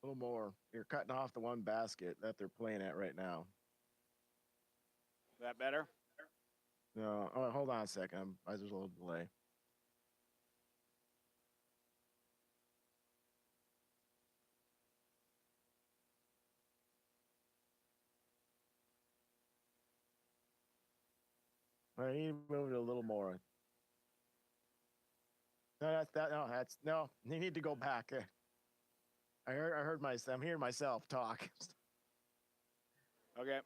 little more. You're cutting off the one basket that they're playing at right now. That better? No, oh, hold on a second. There's a little delay. I need to move it a little more. No, that's that. No, that's no. You need to go back. I heard myself. I'm hearing myself talk. Okay.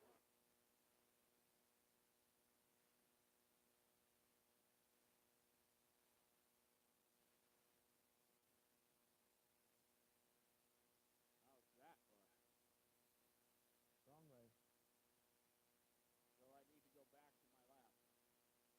How's that for? Wrong way. So I need to go back to my lap. How's that?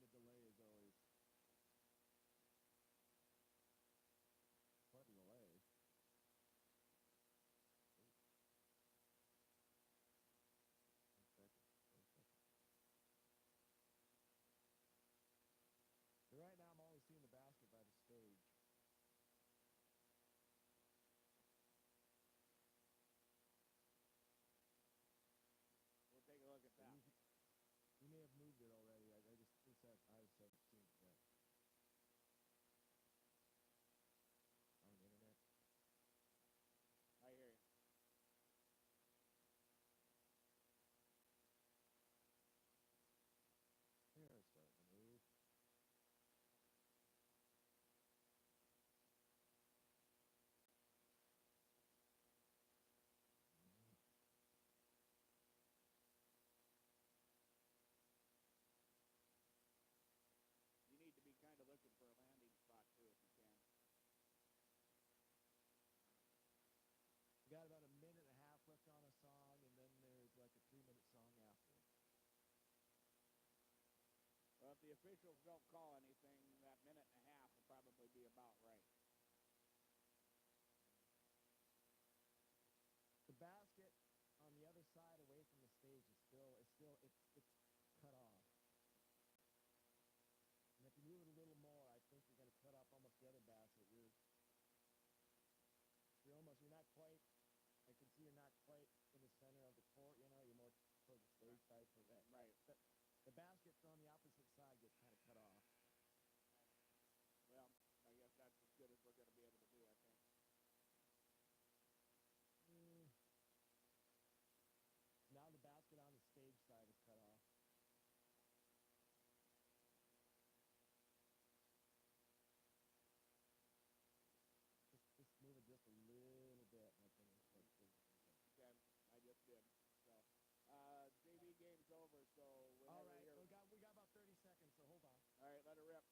Hold on a second. Again, the delay is always quite a delay. One second. So right now, I'm only seeing the basket by the stage. We'll take a look at that. You may have moved it already. I just haven't seen it yet. On the internet. I hear you. Here, it's starting to move. You need to be kind of looking for a landing spot too, if you can. We got about a minute and a half left on a song, and then there's like a 3-minute song after. Well, if the officials don't call anything, that minute and a half will probably be about right. The basket on the other side, away from the stage, is it's cut off. And if you move it a little more, I think you're going to cut off almost the other basket. You're not quite. I can see you're not quite in the center of the court. You know, you're more toward the stage side for that. Right. The basket on the opposite side gets kind of cut off. Well, I guess that's as good as we're going to be able to do, I think. Now the basket on the stage side is cut off. Just move it just a little bit. Okay, I just did. So, JV game's over. So all right, we got about 30 seconds. So hold on. All right, let it rip.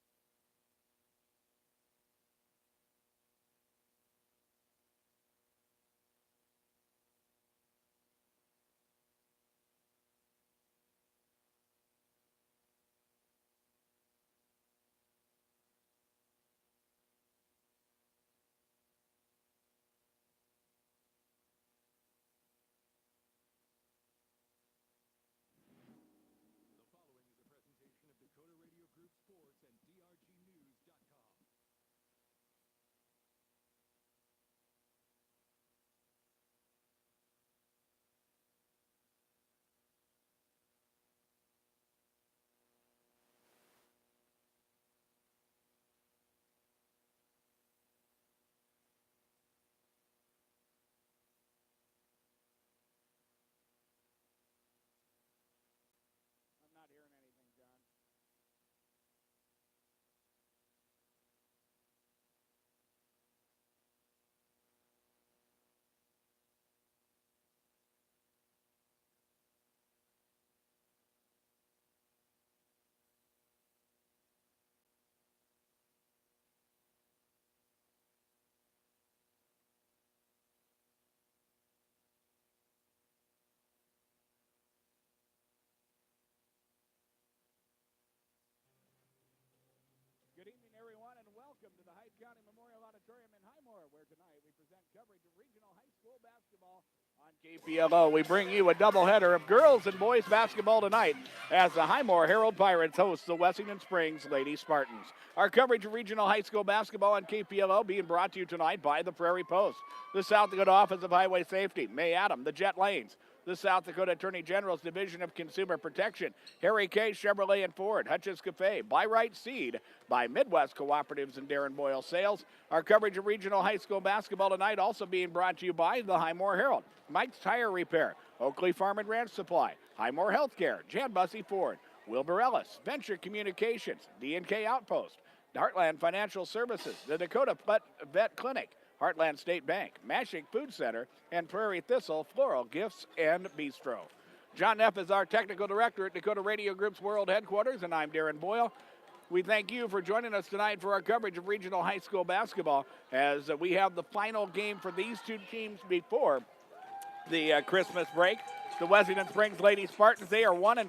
The following is a presentation of Dakota Radio Group Sports and DR County Memorial Auditorium in Highmore, where tonight we present coverage of regional high school basketball on KPLO. We bring you a doubleheader of girls and boys basketball tonight as the Highmore Harold Pirates host the Wessington Springs Lady Spartans. Our coverage of regional high school basketball on KPLO being brought to you tonight by the Prairie Post, the South Dakota Office of Highway Safety, May Adam, the Jet Lanes, the South Dakota Attorney General's Division of Consumer Protection, Harry K. Chevrolet and Ford, Hutch's Cafe, By Right Seed, by Midwest Cooperatives and Darren Boyle Sales. Our coverage of regional high school basketball tonight also being brought to you by the Highmore Herald, Mike's Tire Repair, Oakley Farm and Ranch Supply, Highmore Healthcare, Jan Bussey Ford, Wilbur Ellis, Venture Communications, D&K Outpost, Heartland Financial Services, the Dakota Vet Clinic, Heartland State Bank, Mashik Food Center, and Prairie Thistle Floral Gifts and Bistro. John Neff is our technical director at Dakota Radio Group's World Headquarters, and I'm Darren Boyle. We thank you for joining us tonight for our coverage of regional high school basketball as we have the final game for these two teams before the Christmas break. The Wessington Springs Lady Spartans, they are 1-5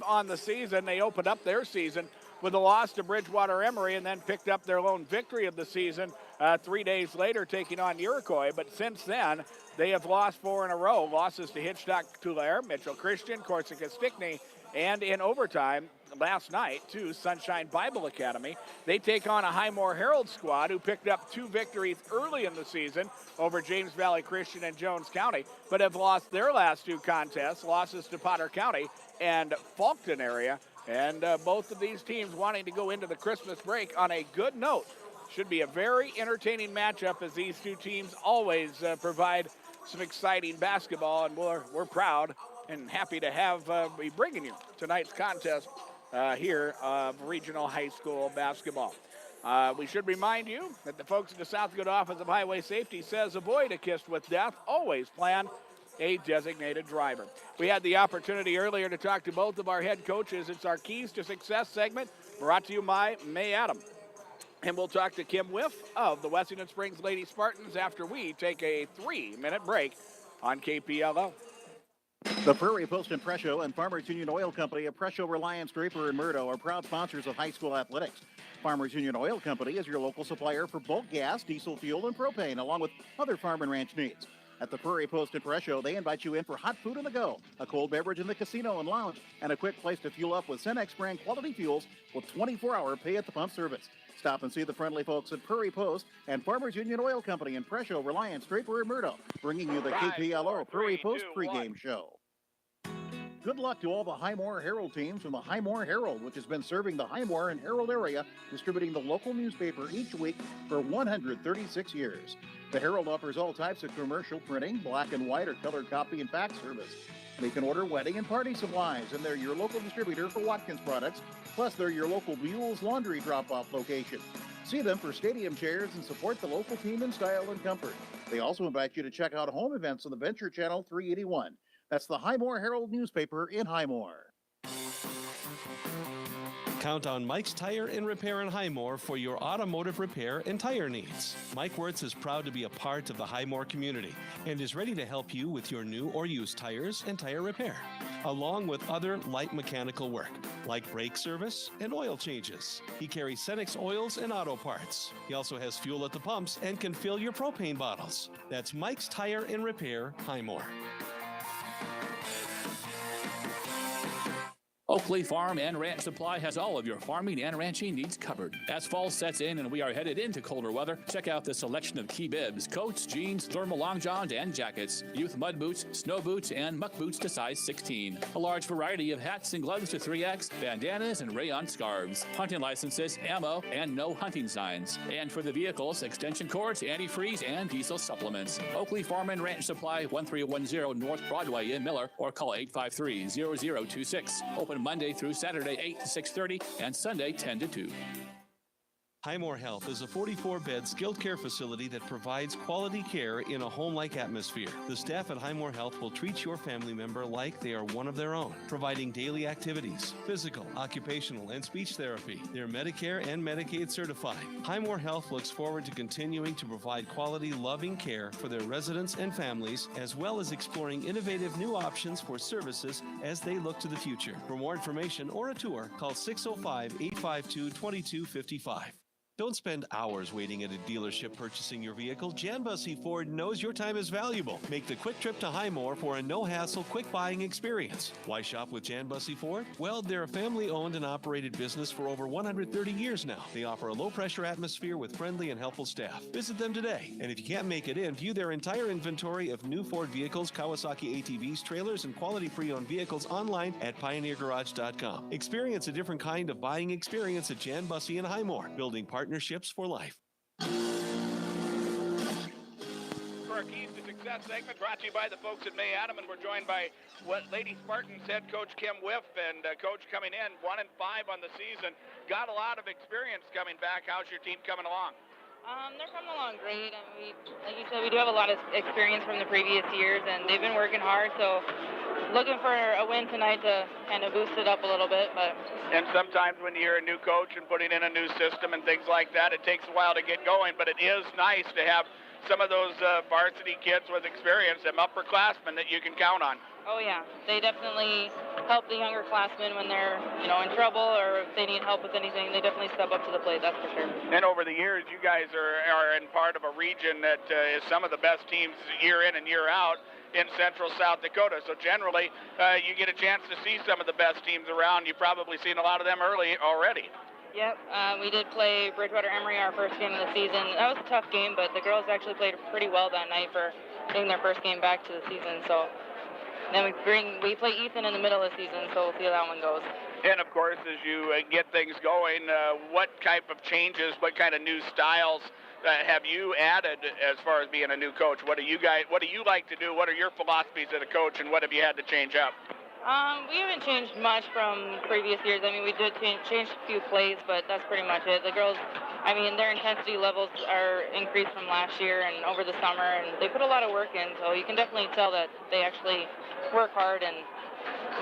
on the season. They opened up their season with a loss to Bridgewater Emory and then picked up their lone victory of the season 3 days later, taking on Iroquois. But since then, they have lost 4 in a row. Losses to Hitchcock-Tulare, Mitchell Christian, Corsica Stickney, and in overtime last night to Sunshine Bible Academy. They take on a Highmore Herald squad who picked up 2 victories early in the season over James Valley Christian and Jones County, but have lost their last 2 contests, losses to Potter County and Faulkton area. And both of these teams wanting to go into the Christmas break on a good note. Should be a very entertaining matchup as these two teams always provide some exciting basketball, and we're proud and happy to have be bringing you tonight's contest here of regional high school basketball. We should remind you that the folks at the South Dakota Office of Highway Safety says avoid a kiss with death, always plan a designated driver. We had the opportunity earlier to talk to both of our head coaches. It's our Keys to Success segment brought to you by May Adam. And we'll talk to Kim Whiff of the Wessington Springs Lady Spartans after we take a 3-minute break on KPLO. The Prairie Post and Presho and Farmers Union Oil Company of Presho, Reliance, Draper, and Murdo are proud sponsors of high school athletics. Farmers Union Oil Company is your local supplier for bulk gas, diesel fuel, and propane, along with other farm and ranch needs. At the Prairie Post and Presho, they invite you in for hot food on the go, a cold beverage in the casino and lounge, and a quick place to fuel up with Cenex brand quality fuels with 24-hour pay-at-the-pump service. Stop and see the friendly folks at Prairie Post and Farmers Union Oil Company in Presho, Reliance, Draper, and Murdo, bringing you the KPLO Prairie Post pregame show. Good luck to all the Highmore Herald teams from the Highmore Herald, which has been serving the Highmore and Herald area, distributing the local newspaper each week for 136 years. The Herald offers all types of commercial printing, black and white or color copy and fax service. They can order wedding and party supplies, and they're your local distributor for Watkins products. Plus, they're your local Buell's Laundry drop-off location. See them for stadium chairs and support the local team in style and comfort. They also invite you to check out home events on the Venture Channel 381. That's the Highmore Herald newspaper in Highmore. Count on Mike's Tire and Repair in Highmore for your automotive repair and tire needs. Mike Wirtz is proud to be a part of the Highmore community and is ready to help you with your new or used tires and tire repair, along with other light mechanical work, like brake service and oil changes. He carries Cenex oils and auto parts. He also has fuel at the pumps and can fill your propane bottles. That's Mike's Tire and Repair, Highmore. Oakley Farm and Ranch Supply has all of your farming and ranching needs covered. As fall sets in and we are headed into colder weather, check out the selection of key bibs, coats, jeans, thermal long johns, and jackets, youth mud boots, snow boots, and muck boots to size 16. A large variety of hats and gloves to 3X, bandanas, and rayon scarves, hunting licenses, ammo, and no hunting signs. And for the vehicles, extension cords, antifreeze, and diesel supplements. Oakley Farm and Ranch Supply, 1310 North Broadway in Miller, or call 853-0026. Open Monday through Saturday, 8 to 6:30, and Sunday, 10 to 2. Highmore Health is a 44-bed skilled care facility that provides quality care in a home-like atmosphere. The staff at Highmore Health will treat your family member like they are one of their own, providing daily activities, physical, occupational, and speech therapy. They're Medicare and Medicaid certified. Highmore Health looks forward to continuing to provide quality, loving care for their residents and families, as well as exploring innovative new options for services as they look to the future. For more information or a tour, call 605-852-2255. Don't spend hours waiting at a dealership purchasing your vehicle. Jan Bussey Ford knows your time is valuable. Make the quick trip to Highmore for a no-hassle, quick buying experience. Why shop with Jan Bussey Ford? Well, they're a family-owned and operated business for over 130 years now. They offer a low-pressure atmosphere with friendly and helpful staff. Visit them today. And if you can't make it in, view their entire inventory of new Ford vehicles, Kawasaki ATVs, trailers, and quality pre-owned vehicles online at pioneergarage.com. Experience a different kind of buying experience at Jan Bussey in Highmore, building partnerships for life. For our Keys to Success segment, brought to you by the folks at May Adam, and we're joined by Lady Spartans head coach Kim Whiff, and coach coming in 1-5 on the season. Got a lot of experience coming back. How's your team coming along? They're coming along great. I mean, like you said, we do have a lot of experience from the previous years, and they've been working hard. So, looking for a win tonight to kind of boost it up a little bit. And sometimes when you're a new coach and putting in a new system and things like that, it takes a while to get going. But it is nice to have some of those varsity kids with experience, them upperclassmen that you can count on. Oh yeah, they definitely help the younger classmen when they're in trouble or if they need help with anything. They definitely step up to the plate, that's for sure. And over the years, you guys are in part of a region that is some of the best teams year in and year out in central South Dakota. So generally, you get a chance to see some of the best teams around. You've probably seen a lot of them early already. Yep, we did play Bridgewater Emory our first game of the season. That was a tough game, but the girls actually played pretty well that night for getting their first game back to the season. So then we play Ethan in the middle of the season, so we'll see how that one goes. And of course, as you get things going, what type of changes, what kind of new styles have you added as far as being a new coach? What do you like to do? What are your philosophies as a coach, and what have you had to change up? We haven't changed much from previous years. I mean, we did change a few plays, but that's pretty much it. The girls, I mean, their intensity levels are increased from last year and over the summer, and they put a lot of work in, so you can definitely tell that they actually work hard and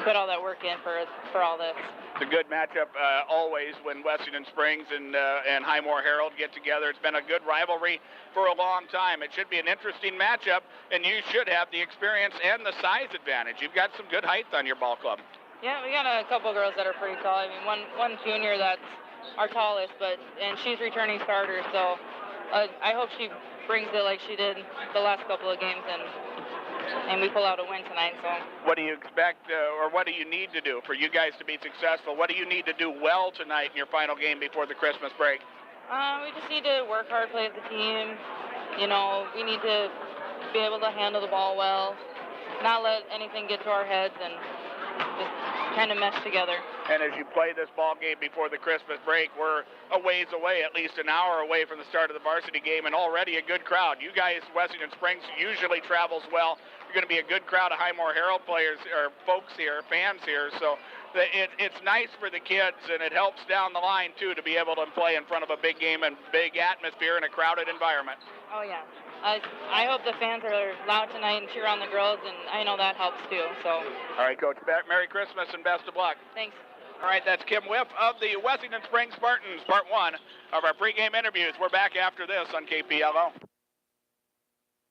put all that work in for all this. It's a good matchup always when Wessington Springs and Highmore Harold get together. It's been a good rivalry for a long time. It should be an interesting matchup, and you should have the experience and the size advantage. You've got some good height on your ball club. Yeah, we got a couple girls that are pretty tall. I mean, one junior that's our tallest, and she's returning starter, so I hope she brings it like she did the last couple of games, and we pull out a win tonight. So what do you expect, or what do you need to do for you guys to be successful? What do you need to do well tonight in your final game before the Christmas break? We just need to work hard, play as a team. We need to be able to handle the ball well, not let anything get to our heads, and just kind of mesh together. And as you play this ball game before the Christmas break, we're a ways away, at least an hour away from the start of the varsity game, and already a good crowd. You guys, Wessington Springs, usually travels well. You're going to be a good crowd of Highmore Harold players, or folks here, fans here, so it's nice for the kids, and it helps down the line, too, to be able to play in front of a big game and big atmosphere in a crowded environment. Oh, yeah. I hope the fans are loud tonight and cheer on the girls, and I know that helps, too. So. All right, Coach. Merry Christmas and best of luck. Thanks. All right, that's Kim Whiff of the Wessington Springs Spartans, part one of our pregame interviews. We're back after this on KPLO.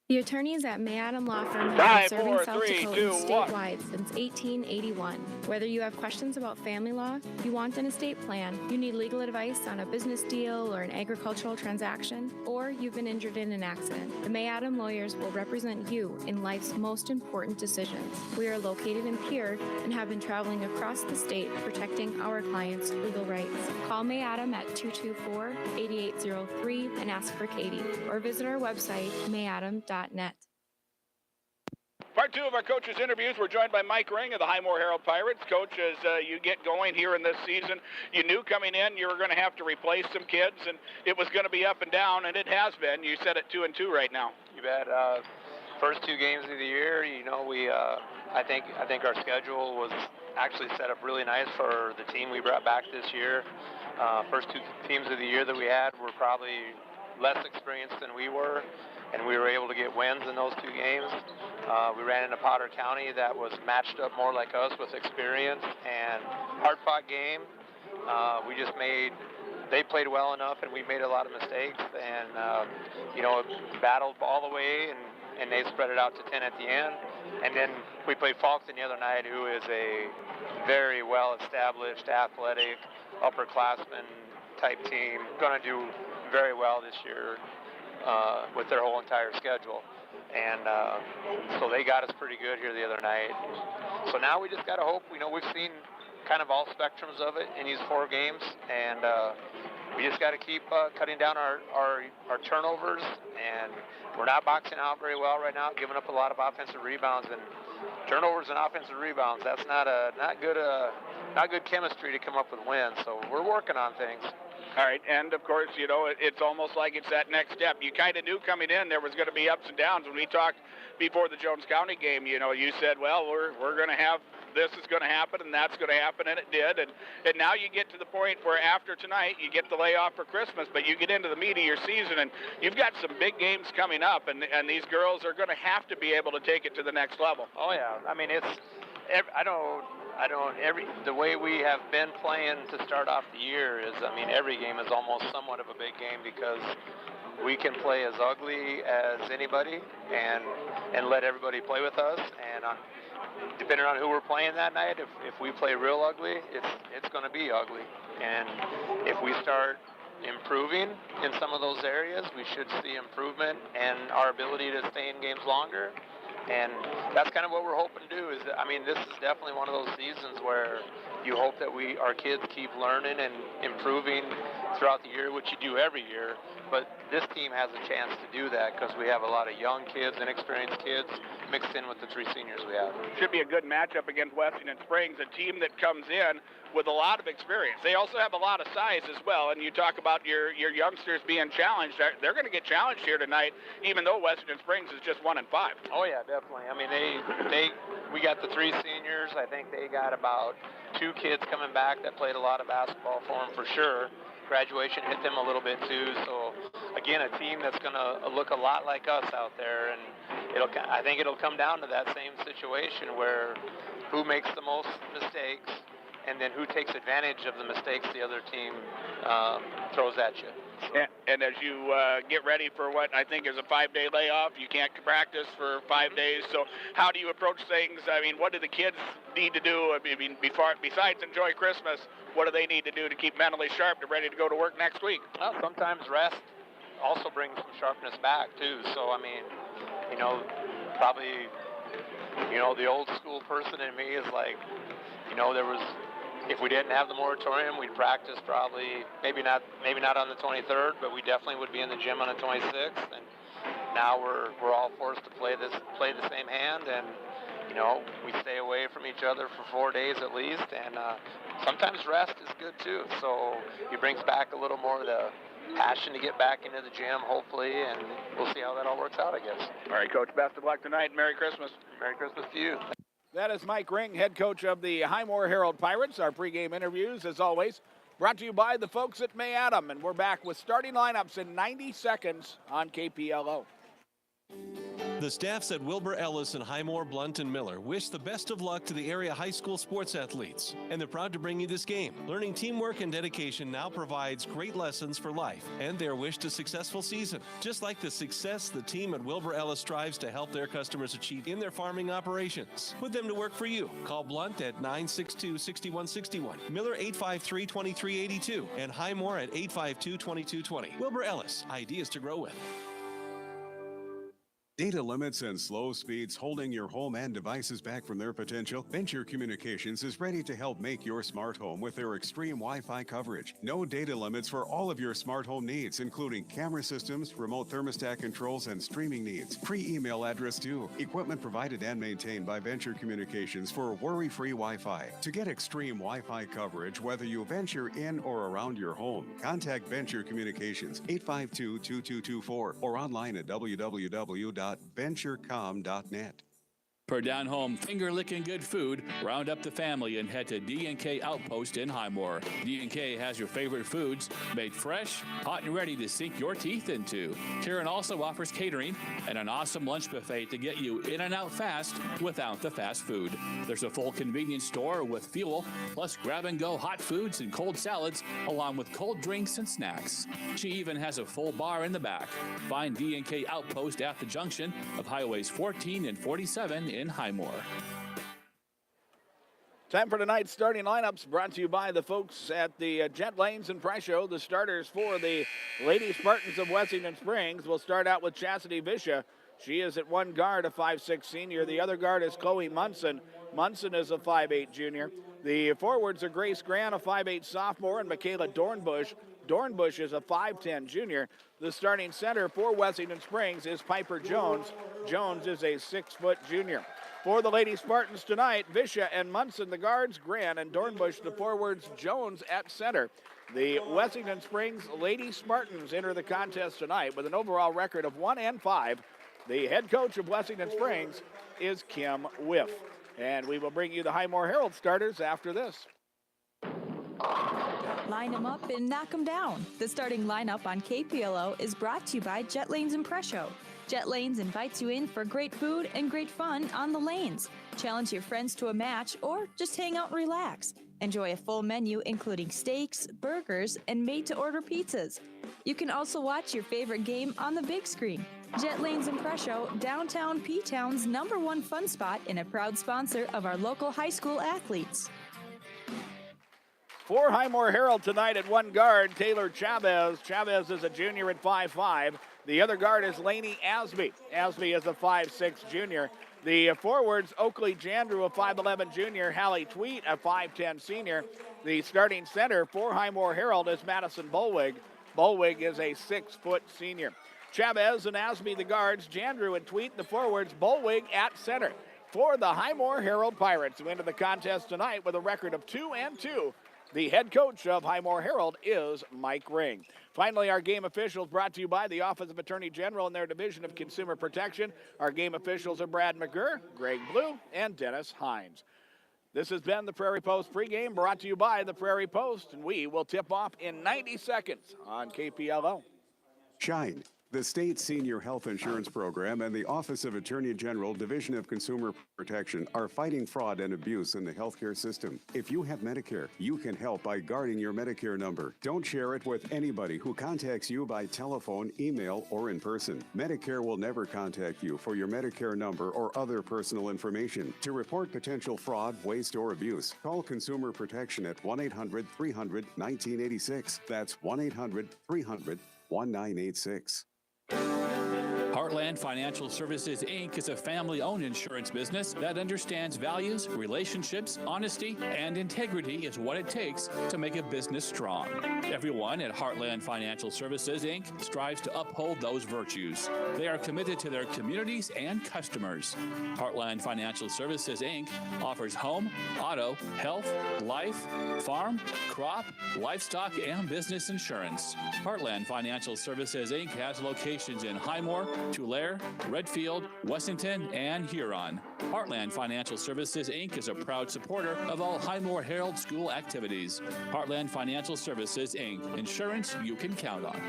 The attorneys at May Adam Law Firm have Five, been serving four, South three, Dakotans two, one. statewide since 1881. Whether you have questions about family law, you want an estate plan, you need legal advice on a business deal or an agricultural transaction, or you've been injured in an accident, the May Adam lawyers will represent you in life's most important decisions. We are located in Pierre and have been traveling across the state protecting our clients' legal rights. Call May Adam at 224-8803 and ask for Katie, or visit our website, mayadam.net. Part two of our coaches' interviews. We're joined by Mike Ring of the Highmore Harold Pirates. Coach, as you get going here in this season, you knew coming in you were going to have to replace some kids, and it was going to be up and down, and it has been. You said it 2-2 right now. You bet. First two games of the year, we I think our schedule was actually set up really nice for the team we brought back this year. First two teams of the year that we had were probably less experienced than we were, and we were able to get wins in those two games. We ran into Potter County that was matched up more like us with experience, and hard-fought game. They played well enough, and we made a lot of mistakes, and battled all the way, and they spread it out to 10 at the end. And then we played Falkton the other night, who is a very well-established, athletic, upperclassman type team. Going to do very well this year with their whole entire schedule. And so they got us pretty good here the other night. So now we just got to hope. We've seen kind of all spectrums of it in these 4 games, and we just got to keep cutting down our turnovers, and we're not boxing out very well right now, giving up a lot of offensive rebounds, and turnovers and offensive rebounds, that's not good chemistry to come up with wins. So we're working on things. All right, and of course, it's almost like it's that next step. You kind of knew coming in there was going to be ups and downs. When we talked before the Jones County game, you said, well, we're going to have this is going to happen and that's going to happen, and it did. And now you get to the point where after tonight you get the layoff for Christmas, but you get into the meat of your season and you've got some big games coming up, and these girls are going to have to be able to take it to the next level. Oh yeah, I mean the way we have been playing to start off the year is, every game is almost somewhat of a big game because we can play as ugly as anybody and let everybody play with us. And depending on who we're playing that night, if we play real ugly, it's going to be ugly. And if we start improving in some of those areas, we should see improvement and our ability to stay in games longer. And that's kind of what we're hoping to do. This is definitely one of those seasons where you hope that our kids keep learning and improving throughout the year, which you do every year. But this team has a chance to do that because we have a lot of young kids, inexperienced kids, mixed in with the 3 seniors we have. Should be a good matchup against Wessington Springs, a team that comes in with a lot of experience. They also have a lot of size as well, and you talk about your youngsters being challenged. They're going to get challenged here tonight, even though Wessington Springs is just 1-5. Oh yeah, definitely. We got the 3 seniors. I think they got about 2 kids coming back that played a lot of basketball for them for sure. Graduation hit them a little bit too. So again, a team that's going to look a lot like us out there, and I think it'll come down to that same situation where who makes the most mistakes and then who takes advantage of the mistakes the other team throws at you. So. And as you get ready for what I think is a 5-day layoff, you can't practice for 5 days. So how do you approach things? What do the kids need to do? Besides enjoy Christmas, what do they need to do to keep mentally sharp and ready to go to work next week? Well, sometimes rest also brings some sharpness back too. So probably the old school person in me is like, if we didn't have the moratorium, we'd practice probably maybe not on the 23rd, but we definitely would be in the gym on the 26th. And now we're all forced to play the same hand, and we stay away from each other for 4 days at least. And sometimes rest is good too. So it brings back a little more of the passion to get back into the gym, hopefully, and we'll see how that all works out, I guess. All right, Coach. Best of luck tonight. Merry Christmas. Merry Christmas to you. That is Mike Ring, head coach of the Highmore Harold Pirates. Our pregame interviews, as always, brought to you by the folks at May Adam. And we're back with starting lineups in 90 seconds on KPLO. The staffs at Wilbur Ellis and Highmore, Blunt, and Miller wish the best of luck to the area high school sports athletes. And they're proud to bring you this game. Learning teamwork and dedication now provides great lessons for life and their wish to successful season. Just like the success the team at Wilbur Ellis strives to help their customers achieve in their farming operations. Put them to work for you. Call Blunt at 962-6161, Miller 853-2382, and Highmore at 852-2220. Wilbur Ellis, ideas to grow with. Data limits and slow speeds holding your home and devices back from their potential? Venture Communications is ready to help make your smart home with their extreme Wi-Fi coverage. No data limits for all of your smart home needs, including camera systems, remote thermostat controls, and streaming needs. Free email address too. Equipment provided and maintained by Venture Communications for worry-free Wi-Fi. To get extreme Wi-Fi coverage, whether you venture in or around your home, contact Venture Communications 852-2224 or online at www.venturecom.net. For down-home, finger-licking good food, round up the family and head to D&K Outpost in Highmore. D&K has your favorite foods made fresh, hot, and ready to sink your teeth into. Karen also offers catering and an awesome lunch buffet to get you in and out fast without the fast food. There's a full convenience store with fuel, plus grab-and-go hot foods and cold salads, along with cold drinks and snacks. She even has a full bar in the back. Find D&K Outpost at the junction of Highways 14 and 47 in Highmore. Time for tonight's starting lineups, brought to you by the folks at the Jet Lanes and Price Show. The starters for the Lady Spartans of Wessington Springs. We'll start out with Chastity Visha. She is at one guard, a 5'6 senior. The other guard is Chloe Munson. Munson is a 5'8 junior. The forwards are Grace Grant, a 5'8 sophomore, and Michaela Dornbush. Dornbush is a 5'10 junior. The starting center for Wessington Springs is Piper Jones. Jones is a 6-foot junior. For the Lady Spartans tonight, Visha and Munson the guards, Grant and Dornbush the forwards, Jones at center. The Wessington Springs Lady Spartans enter the contest tonight with an overall record of 1-5. The head coach of Wessington Springs is Kim Whiff. And we will bring you the Highmore Harold starters after this. Line them up and knock them down. The starting lineup on KPLO is brought to you by Jet Lanes and Presso. Jet Lanes invites you in for great food and great fun on the lanes. Challenge your friends to a match or just hang out and relax. Enjoy a full menu including steaks, burgers, and made-to-order pizzas. You can also watch your favorite game on the big screen. Jet Lanes and Presso, downtown P-Town's #1 fun spot and a proud sponsor of our local high school athletes. For Highmore Harold tonight at one guard, Taylor Chavez. Chavez is a junior at 5'5". The other guard is Lainey Asby. Asby is a 5'6 junior. The forwards, Oakley Jandrew, a 5'11 junior. Hallie Tweet, a 5'10 senior. The starting center for Highmore Harold is Madison Bolwig. Bolwig is a 6-foot senior. Chavez and Asby the guards, Jandrew and Tweet the forwards, Bolwig at center. For the Highmore Harold Pirates, who enter the contest tonight with a record of 2-2. The head coach of Highmore Harold is Mike Ring. Finally, our game officials brought to you by the Office of Attorney General and their Division of Consumer Protection. Our game officials are Brad McGurr, Greg Blue, and Dennis Hines. This has been the Prairie Post pregame brought to you by the Prairie Post, and we will tip off in 90 seconds on KPLO. Shine, the state senior health insurance program, and the Office of Attorney General, Division of Consumer Protection are fighting fraud and abuse in the healthcare system. If you have Medicare, you can help by guarding your Medicare number. Don't share it with anybody who contacts you by telephone, email, or in person. Medicare will never contact you for your Medicare number or other personal information. To report potential fraud, waste, or abuse, call Consumer Protection at 1-800-300-1986. That's 1-800-300-1986. Heartland Financial Services, Inc. is a family-owned insurance business that understands values, relationships, honesty, and integrity is what it takes to make a business strong. Everyone at Heartland Financial Services, Inc. strives to uphold those virtues. They are committed to their communities and customers. Heartland Financial Services, Inc. offers home, auto, health, life, farm, crop, livestock, and business insurance. Heartland Financial Services, Inc. has locations in Highmore, Tulare, Redfield, Wessington, and Huron. Heartland Financial Services, Inc. is a proud supporter of all Highmore Harold School activities. Heartland Financial Services, Inc. Insurance you can count on.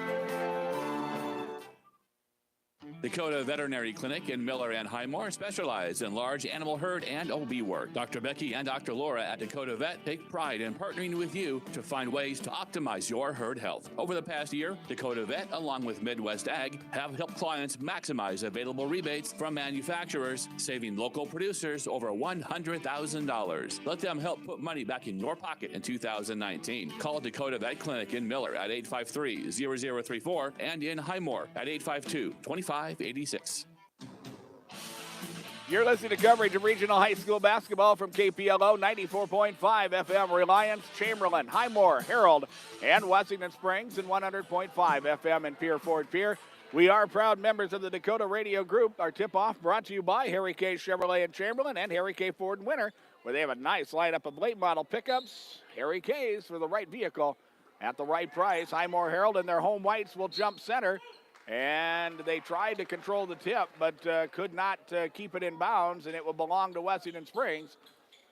Dakota Veterinary Clinic in Miller and Highmore specialize in large animal herd and OB work. Dr. Becky and Dr. Laura at Dakota Vet take pride in partnering with you to find ways to optimize your herd health. Over the past year, Dakota Vet, along with Midwest Ag, have helped clients maximize available rebates from manufacturers, saving local producers over $100,000. Let them help put money back in your pocket in 2019. Call Dakota Vet Clinic in Miller at 853-0034 and in Highmore at 852-2586. You're listening to coverage of regional high school basketball from KPLO 94.5 FM Reliance, Chamberlain, Highmore, Harold, and Wessington Springs, and 100.5 FM in Pier Ford Pier. We are proud members of the Dakota Radio Group. Our tip-off brought to you by Harry K. Chevrolet in Chamberlain and Harry K. Ford in Winter, where they have a nice lineup of late model pickups. Harry K's for the right vehicle at the right price. Highmore Harold and their home whites will jump center. And they tried to control the tip, but could not keep it in bounds, and it will belong to Wessington Springs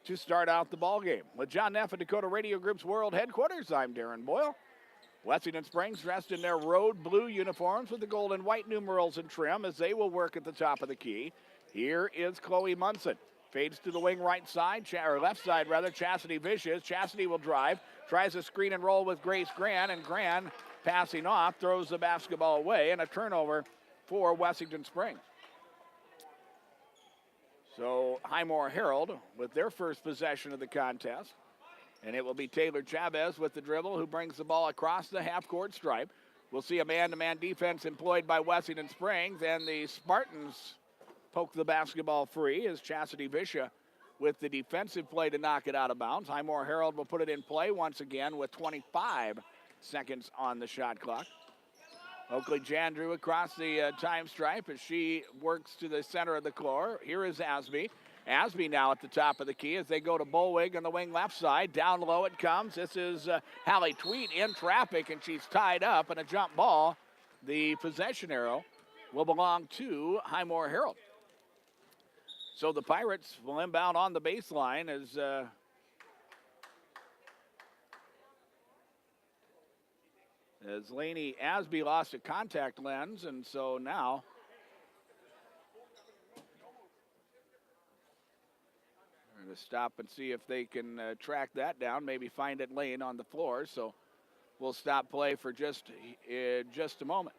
to start out the ball game. With John Neff at Dakota Radio Group's World Headquarters, I'm Darren Boyle. Wessington Springs dressed in their road blue uniforms with the gold and white numerals and trim as they will work at the top of the key. Here is Chloe Munson. Fades to the wing right side, or left side rather, Chastity Vicious. Chastity will drive, tries a screen and roll with Grace Gran, and Gran passing off, throws the basketball away, and a turnover for Wessington Springs. So Highmore Harold with their first possession of the contest. And it will be Taylor Chavez with the dribble who brings the ball across the half-court stripe. We'll see a man-to-man defense employed by Wessington Springs, and the Spartans poke the basketball free as Chastity Visha with the defensive play to knock it out of bounds. Highmore Harold will put it in play once again with 25 seconds on the shot clock. Oakley Jandrew across the time stripe as she works to the center of the floor. Here is Asby. Asby now at the top of the key as they go to Bolwig on the wing left side. Down low it comes. This is Hallie Tweet in traffic, and she's tied up, and a jump ball. The possession arrow will belong to Highmore Harold. So the Pirates will inbound on the baseline as Laney Asby lost a contact lens, and so now we're going to stop and see if they can track that down, maybe find it laying on the floor. So we'll stop play for just a moment.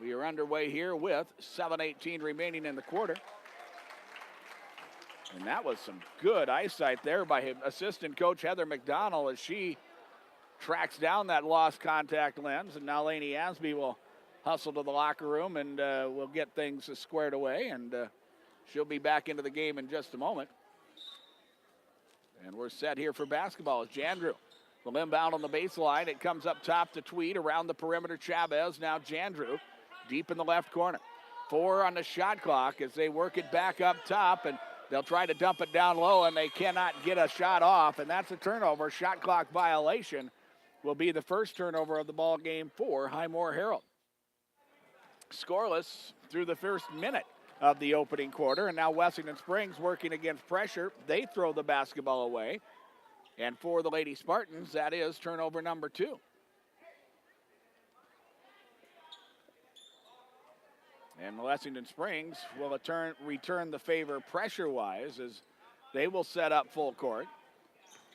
We are underway here with 7:18 remaining in the quarter. And that was some good eyesight there by assistant coach Heather McDonald as she tracks down that lost contact lens. And now Laney Asby will hustle to the locker room and we'll get things squared away. And she'll be back into the game in just a moment. And we're set here for basketball as Jandrew will inbound on the baseline. It comes up top to Tweed around the perimeter. Chavez, now Jandrew deep in the left corner. 4 on the shot clock as they work it back up top, and they'll try to dump it down low, and they cannot get a shot off, and that's a turnover. Shot clock violation will be the first turnover of the ball game for Highmore Harold. Scoreless through the first minute of the opening quarter, and now Wessington Springs working against pressure. They throw the basketball away, and for the Lady Spartans, that is turnover number 2. And Wessington Springs will return the favor pressure-wise as they will set up full court.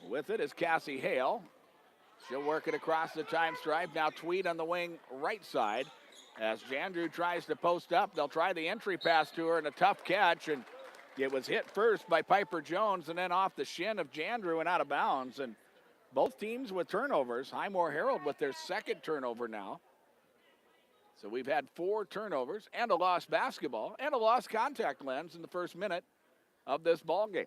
With it is Cassie Hale. She'll work it across the time stripe. Now Tweed on the wing right side. As Jandrew tries to post up, they'll try the entry pass to her, and a tough catch. And it was hit first by Piper Jones and then off the shin of Jandrew and out of bounds. And both teams with turnovers. Highmore Harold with their second turnover now. So we've had 4 turnovers and a lost basketball and a lost contact lens in the first minute of this ball game.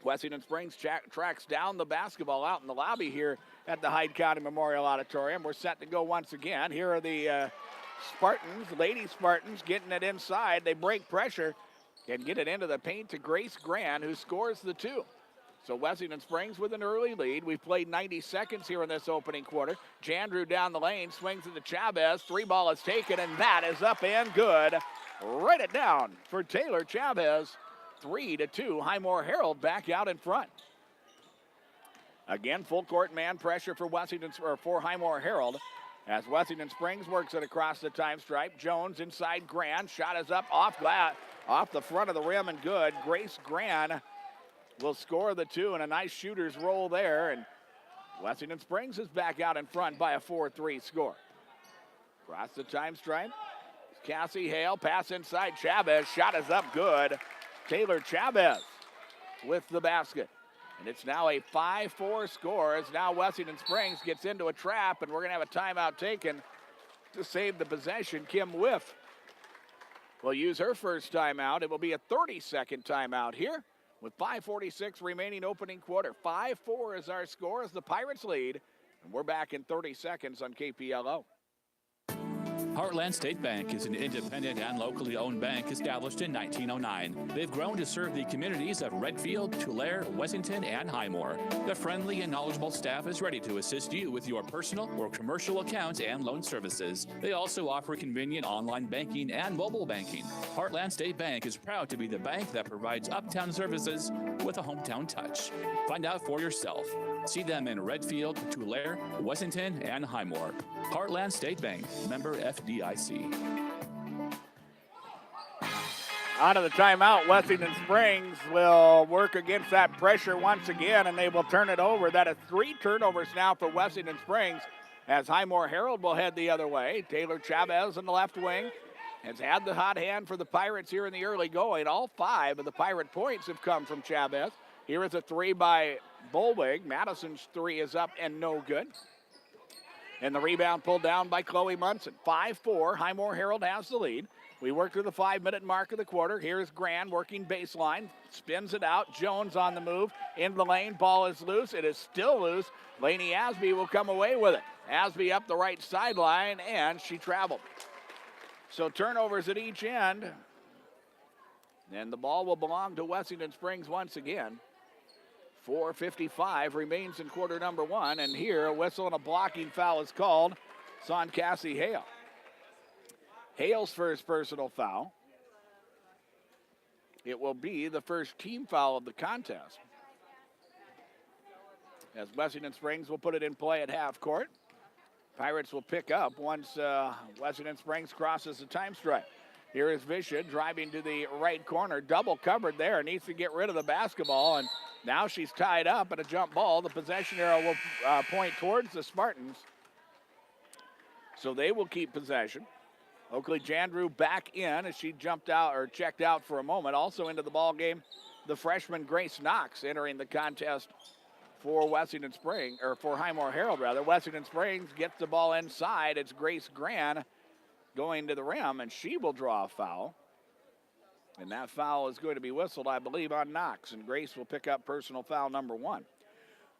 Wessington Springs tracks down the basketball out in the lobby here at the Hyde County Memorial Auditorium. We're set to go once again. Here are the Spartans, Lady Spartans, getting it inside. They break pressure and get it into the paint to Grace Grand, who scores the 2. So Wessington Springs with an early lead. We've played 90 seconds here in this opening quarter. Jandrew down the lane, swings it to Chavez. 3 ball is taken, and that is up and good. Write it down for Taylor Chavez. 3-2. Highmore Harold back out in front. Again, full court man pressure for for Highmore Harold as Wessington Springs works it across the time stripe. Jones inside Grand. Shot is up off the front of the rim and good. Grace Grand will score the 2, and a nice shooter's roll there. And Wessington Springs is back out in front by a 4-3 score. Across the time stripe. Cassie Hale, pass inside Chavez. Shot is up good. Taylor Chavez with the basket. And it's now a 5-4 score as now Wessington Springs gets into a trap, and we're going to have a timeout taken to save the possession. Kim Whiff will use her first timeout. It will be a 30-second timeout here with 5:46 remaining opening quarter. 5-4 is our score as the Pirates lead, and we're back in 30 seconds on KPLO. Heartland State Bank is an independent and locally owned bank established in 1909. They've grown to serve the communities of Redfield, Tulare, Wessington, and Highmore. The friendly and knowledgeable staff is ready to assist you with your personal or commercial accounts and loan services. They also offer convenient online banking and mobile banking. Heartland State Bank is proud to be the bank that provides uptown services with a hometown touch. Find out for yourself. See them in Redfield, Tulare, Wessington, and Highmore. Heartland State Bank, member FDIC. Out of the timeout, Wessington Springs will work against that pressure once again, and they will turn it over. That is 3 turnovers now for Wessington Springs as Highmore Harold will head the other way. Taylor Chavez in the left wing has had the hot hand for the Pirates here in the early going. All 5 of the Pirate points have come from Chavez. Here is a 3 by Bolwig. Madison's 3 is up and no good. And the rebound pulled down by Chloe Munson. 5-4, Highmore Harold has the lead. We work to the 5-minute mark of the quarter. Here's Grand working baseline, spins it out. Jones on the move, into the lane, ball is loose. It is still loose. Lainey Asby will come away with it. Asby up the right sideline, and she traveled. So turnovers at each end. And the ball will belong to Wessington Springs once again. 4:55 remains in quarter number 1, and here a whistle and a blocking foul is called. It's on Cassie Hale. Hale's first personal foul. It will be the first team foul of the contest, as Wessington Springs will put it in play at half court. Pirates will pick up once Wessington Springs crosses the time stripe. Here is Visha driving to the right corner, double covered there, needs to get rid of the basketball, and now she's tied up at a jump ball. The possession arrow will point towards the Spartans, so they will keep possession. Oakley Jandrew back in as she jumped out or checked out for a moment. Also into the ball game, the freshman Grace Knox entering the contest for Wessington Springs, or for Highmore Harold rather. Wessington Springs gets the ball inside. It's Grace Gran going to the rim, and she will draw a foul. And that foul is going to be whistled, I believe, on Knox, and Grace will pick up personal foul number 1.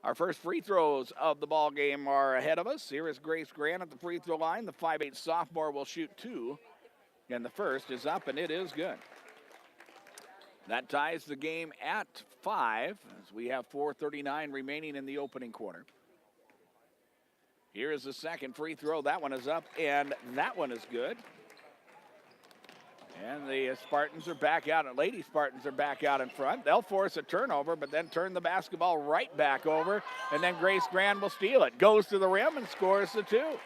Our first free throws of the ball game are ahead of us. Here is Grace Grant at the free throw line. The 5'8" sophomore will shoot 2, and the first is up, and it is good. That ties the game at 5, as we have 4:39 remaining in the opening quarter. Here is the second free throw. That one is up, and that one is good. And the Spartans are back out, and Lady Spartans are back out in front. They'll force a turnover, but then turn the basketball right back over, and then Grace Grand will steal it. Goes to the rim and scores the 2.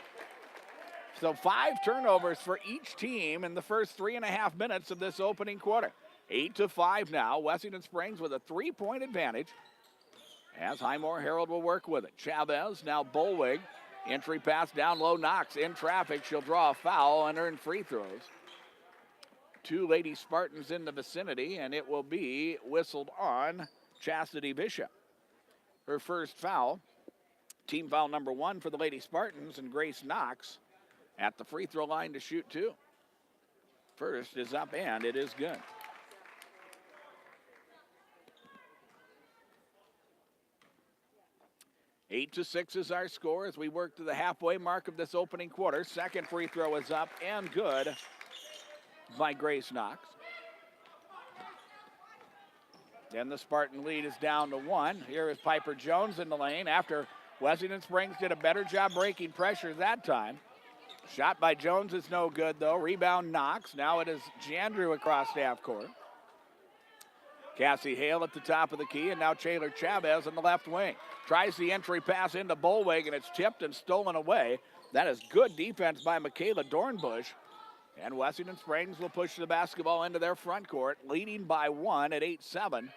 So 5 turnovers for each team in the first 3.5 minutes of this opening quarter. 8-5 now. Wessington Springs with a 3-point advantage, as Highmore Harold will work with it. Chavez, now Bolwig. Entry pass down low, Knox in traffic. She'll draw a foul and earn free throws. 2 Lady Spartans in the vicinity, and it will be whistled on Chastity Bishop. Her first foul, team foul number 1 for the Lady Spartans, and Grace Knox at the free throw line to shoot 2. First is up, and it is good. Eight to 6 is our score as we work to the halfway mark of this opening quarter. Second free throw is up and good by Grace Knox. And the Spartan lead is down to 1. Here is Piper Jones in the lane after Wessington Springs did a better job breaking pressure that time. Shot by Jones is no good though. Rebound Knox. Now it is Jandrew across half court. Cassie Hale at the top of the key, and now Taylor Chavez on the left wing. Tries the entry pass into Bolwig, and it's tipped and stolen away. That is good defense by Michaela Dornbush. And Wessington Springs will push the basketball into their front court, leading by 1 at 8-7.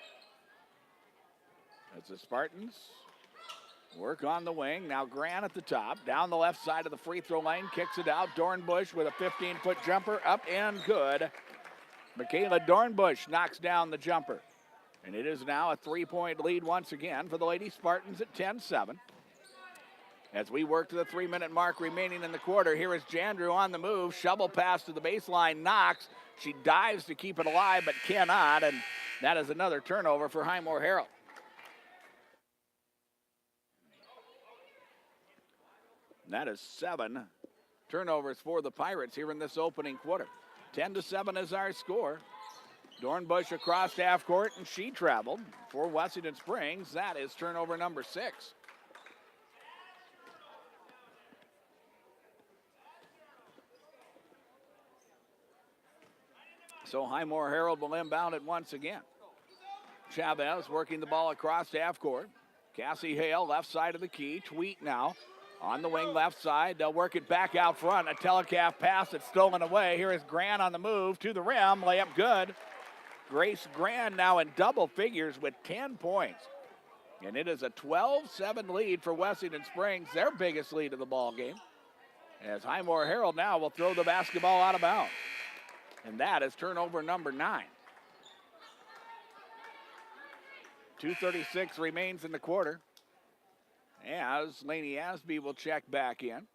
As the Spartans work on the wing. Now Grant at the top, down the left side of the free throw lane, kicks it out. Dornbush with a 15-foot jumper, up and good. Michaela Dornbush knocks down the jumper. And it is now a 3-point lead once again for the Lady Spartans at 10-7. As we work to the 3-minute mark remaining in the quarter, here is Jandrew on the move. Shovel pass to the baseline, Knox. She dives to keep it alive, but cannot, and that is another turnover for Highmore Harold. That is 7 turnovers for the Pirates here in this opening quarter. 10-7 is our score. Dornbush across half court, and she traveled for Wessington Springs. That is turnover number 6. So Highmore Harold will inbound it once again. Chavez working the ball across half court. Cassie Hale, left side of the key. Tweet now on the wing left side. They'll work it back out front. A telecalf pass that's stolen away. Here is Grant on the move to the rim. Layup good. Grace Grant now in double figures with 10 points. And it is a 12-7 lead for Wessington Springs, their biggest lead of the ball game. As Highmore Harold now will throw the basketball out of bounds. And that is turnover number 9. 2:36 remains in the quarter as Laney Asby will check back in.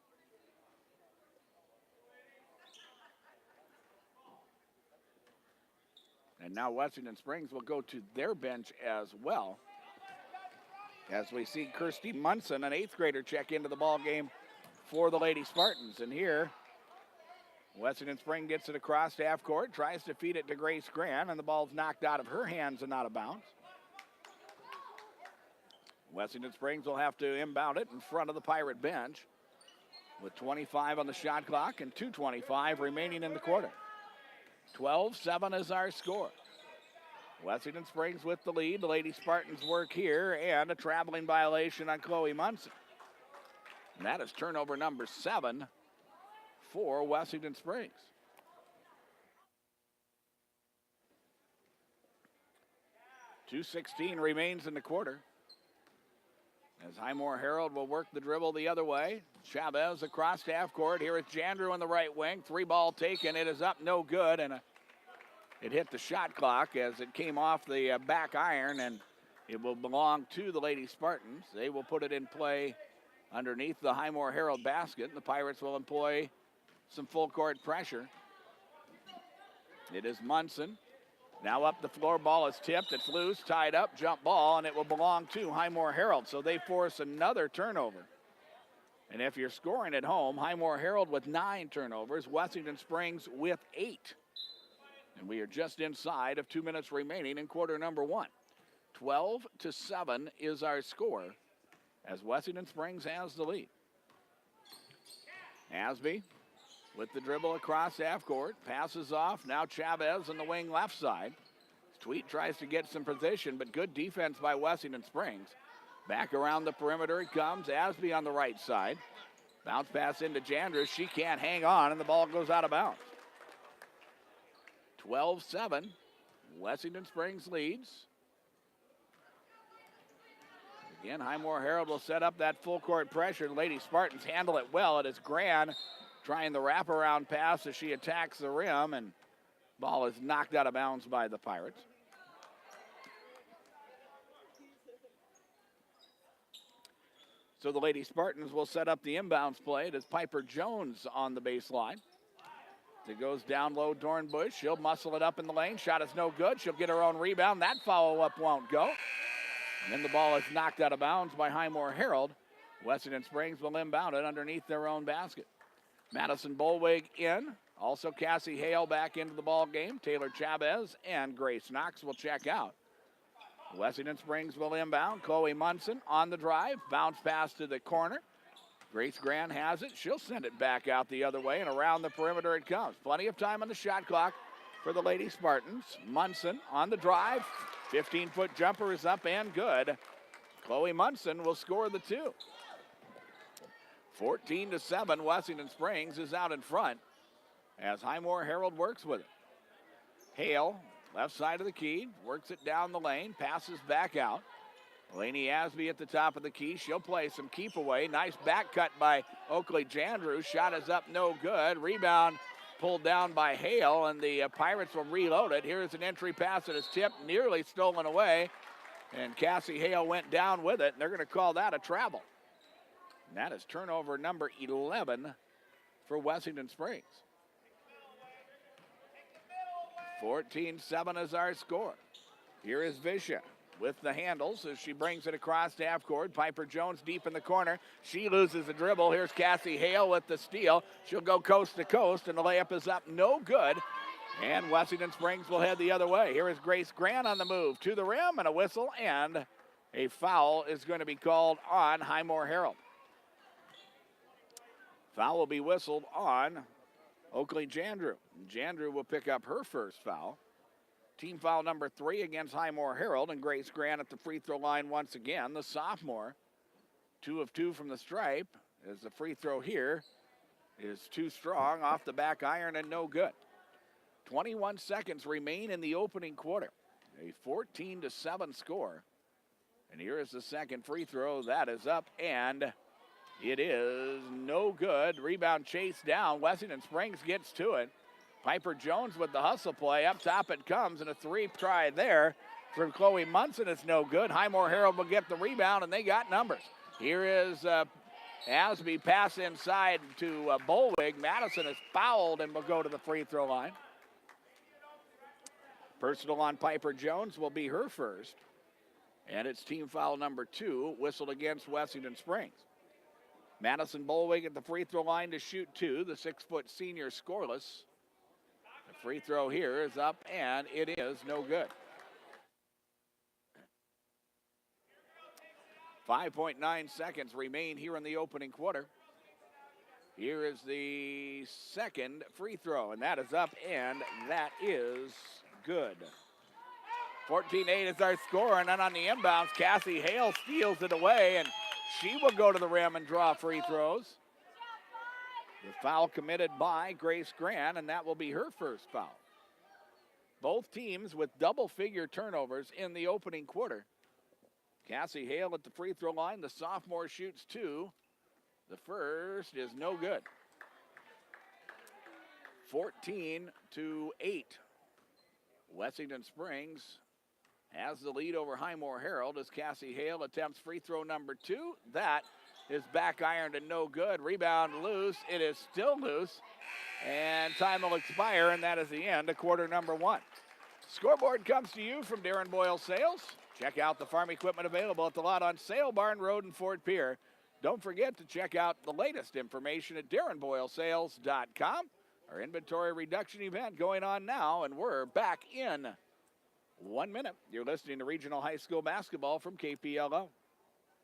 And now Wessington Springs will go to their bench as well, as we see Kirsty Munson, an 8th grader, check into the ball game for the Lady Spartans. And here, Wessington Springs gets it across to half court, tries to feed it to Grace Grant, and the ball's knocked out of her hands and out of bounds. Wessington Springs will have to inbound it in front of the Pirate bench with 25 on the shot clock and 2:25 remaining in the quarter. 12-7 is our score. Wessington Springs with the lead. The Lady Spartans work here, and a traveling violation on Chloe Munson. And that is turnover number 7 for Wessington Springs. .216 remains in the quarter, as Highmore Harold will work the dribble the other way. Chavez across half court. Here is Jandrew in the right wing. 3-ball taken. It is up, no good, and it hit the shot clock as it came off the back iron, and it will belong to the Lady Spartans. They will put it in play underneath the Highmore Harold basket, and the Pirates will employ some full court pressure. It is Munson. Now up the floor, ball is tipped, it's loose, tied up, jump ball, and it will belong to Highmore Harold. So they force another turnover. And if you're scoring at home, Highmore Harold with 9 turnovers, Wessington Springs with 8. And we are just inside of 2 minutes remaining in quarter number 1. 12-7 is our score as Wessington Springs has the lead. Asby with the dribble across half court, passes off. Now Chavez on the wing left side. Tweet tries to get some position, but good defense by Wessington Springs. Back around the perimeter it comes. Asby on the right side. Bounce pass into Jandrew. She can't hang on, and the ball goes out of bounds. 12-7. Wessington Springs leads. Again, Highmore Harold will set up that full court pressure. Lady Spartans handle it well. It is Gran trying the wraparound pass as she attacks the rim, and ball is knocked out of bounds by the Pirates. So the Lady Spartans will set up the inbounds play. It is Piper Jones on the baseline. It goes down low, Dornbush. She'll muscle it up in the lane. Shot is no good. She'll get her own rebound. That follow-up won't go. And then the ball is knocked out of bounds by Highmore Harold. Wessington Springs will inbound it underneath their own basket. Madison Bolwig in. Also Cassie Hale back into the ball game. Taylor Chavez and Grace Knox will check out. Wessington Springs will inbound. Chloe Munson on the drive. Bounce pass to the corner. Grace Grant has it. She'll send it back out the other way, and around the perimeter it comes. Plenty of time on the shot clock for the Lady Spartans. Munson on the drive. 15-foot jumper is up and good. Chloe Munson will score the 2. 14-7, Wessington Springs is out in front as Highmore Harold works with it. Hale, left side of the key, works it down the lane, passes back out. Laney Asby at the top of the key. She'll play some keep away. Nice back cut by Oakley Jandrew. Shot is up, no good. Rebound pulled down by Hale, and the Pirates will reload it. Here's an entry pass that is tipped, nearly stolen away. And Cassie Hale went down with it, and they're going to call that a travel. And that is turnover number 11 for Wessington Springs. 14-7 is our score. Here is Visha with the handles as she brings it across to half court. Piper Jones deep in the corner. She loses the dribble. Here's Cassie Hale with the steal. She'll go coast to coast, and the layup is up, no good. And Wessington Springs will head the other way. Here is Grace Grant on the move to the rim, and a whistle, and a foul is going to be called on Highmore Harold. Foul will be whistled on Oakley Jandrew. Jandrew will pick up her first foul. Team foul number 3 against Highmore Harold, and Grace Grant at the free throw line once again. The sophomore, 2 of 2 from the stripe, as the free throw here is too strong, off the back iron and no good. 21 seconds remain in the opening quarter. A 14-7 score. And here is the second free throw. That is up, and it is no good. Rebound chased down. Wessington Springs gets to it. Piper Jones with the hustle play. Up top it comes, and a three try there from Chloe Munson is no good. Highmore Harold will get the rebound, and they got numbers. Here is Asby pass inside to Bolwig. Madison is fouled and will go to the free throw line. Personal on Piper Jones will be her first. And it's team foul number 2, whistled against Wessington Springs. Madison Bolwig at the free throw line to shoot 2. The 6-foot senior scoreless. The free throw here is up, and it is no good. 5.9 seconds remain here in the opening quarter. Here is the second free throw, and that is up, and that is good. 14-8 is our score, and then on the inbounds, Cassie Hale steals it away, and she will go to the rim and draw free throws. The foul committed by Grace Grant, and that will be her first foul. Both teams with double-figure turnovers in the opening quarter. Cassie Hale at the free throw line. The sophomore shoots 2. The first is no good. 14-8. Wessington Springs has the lead over Highmore Harold as Cassie Hale attempts free throw number 2. That is back ironed and no good. Rebound loose. It is still loose. And time will expire, and that is the end of quarter number 1. Scoreboard comes to you from Darren Boyle Sales. Check out the farm equipment available at the lot on Sale Barn Road in Fort Pierre. Don't forget to check out the latest information at DarrenBoyleSales.com. Our inventory reduction event going on now, and we're back in 1 minute. You're listening to Regional High School Basketball from KPLO.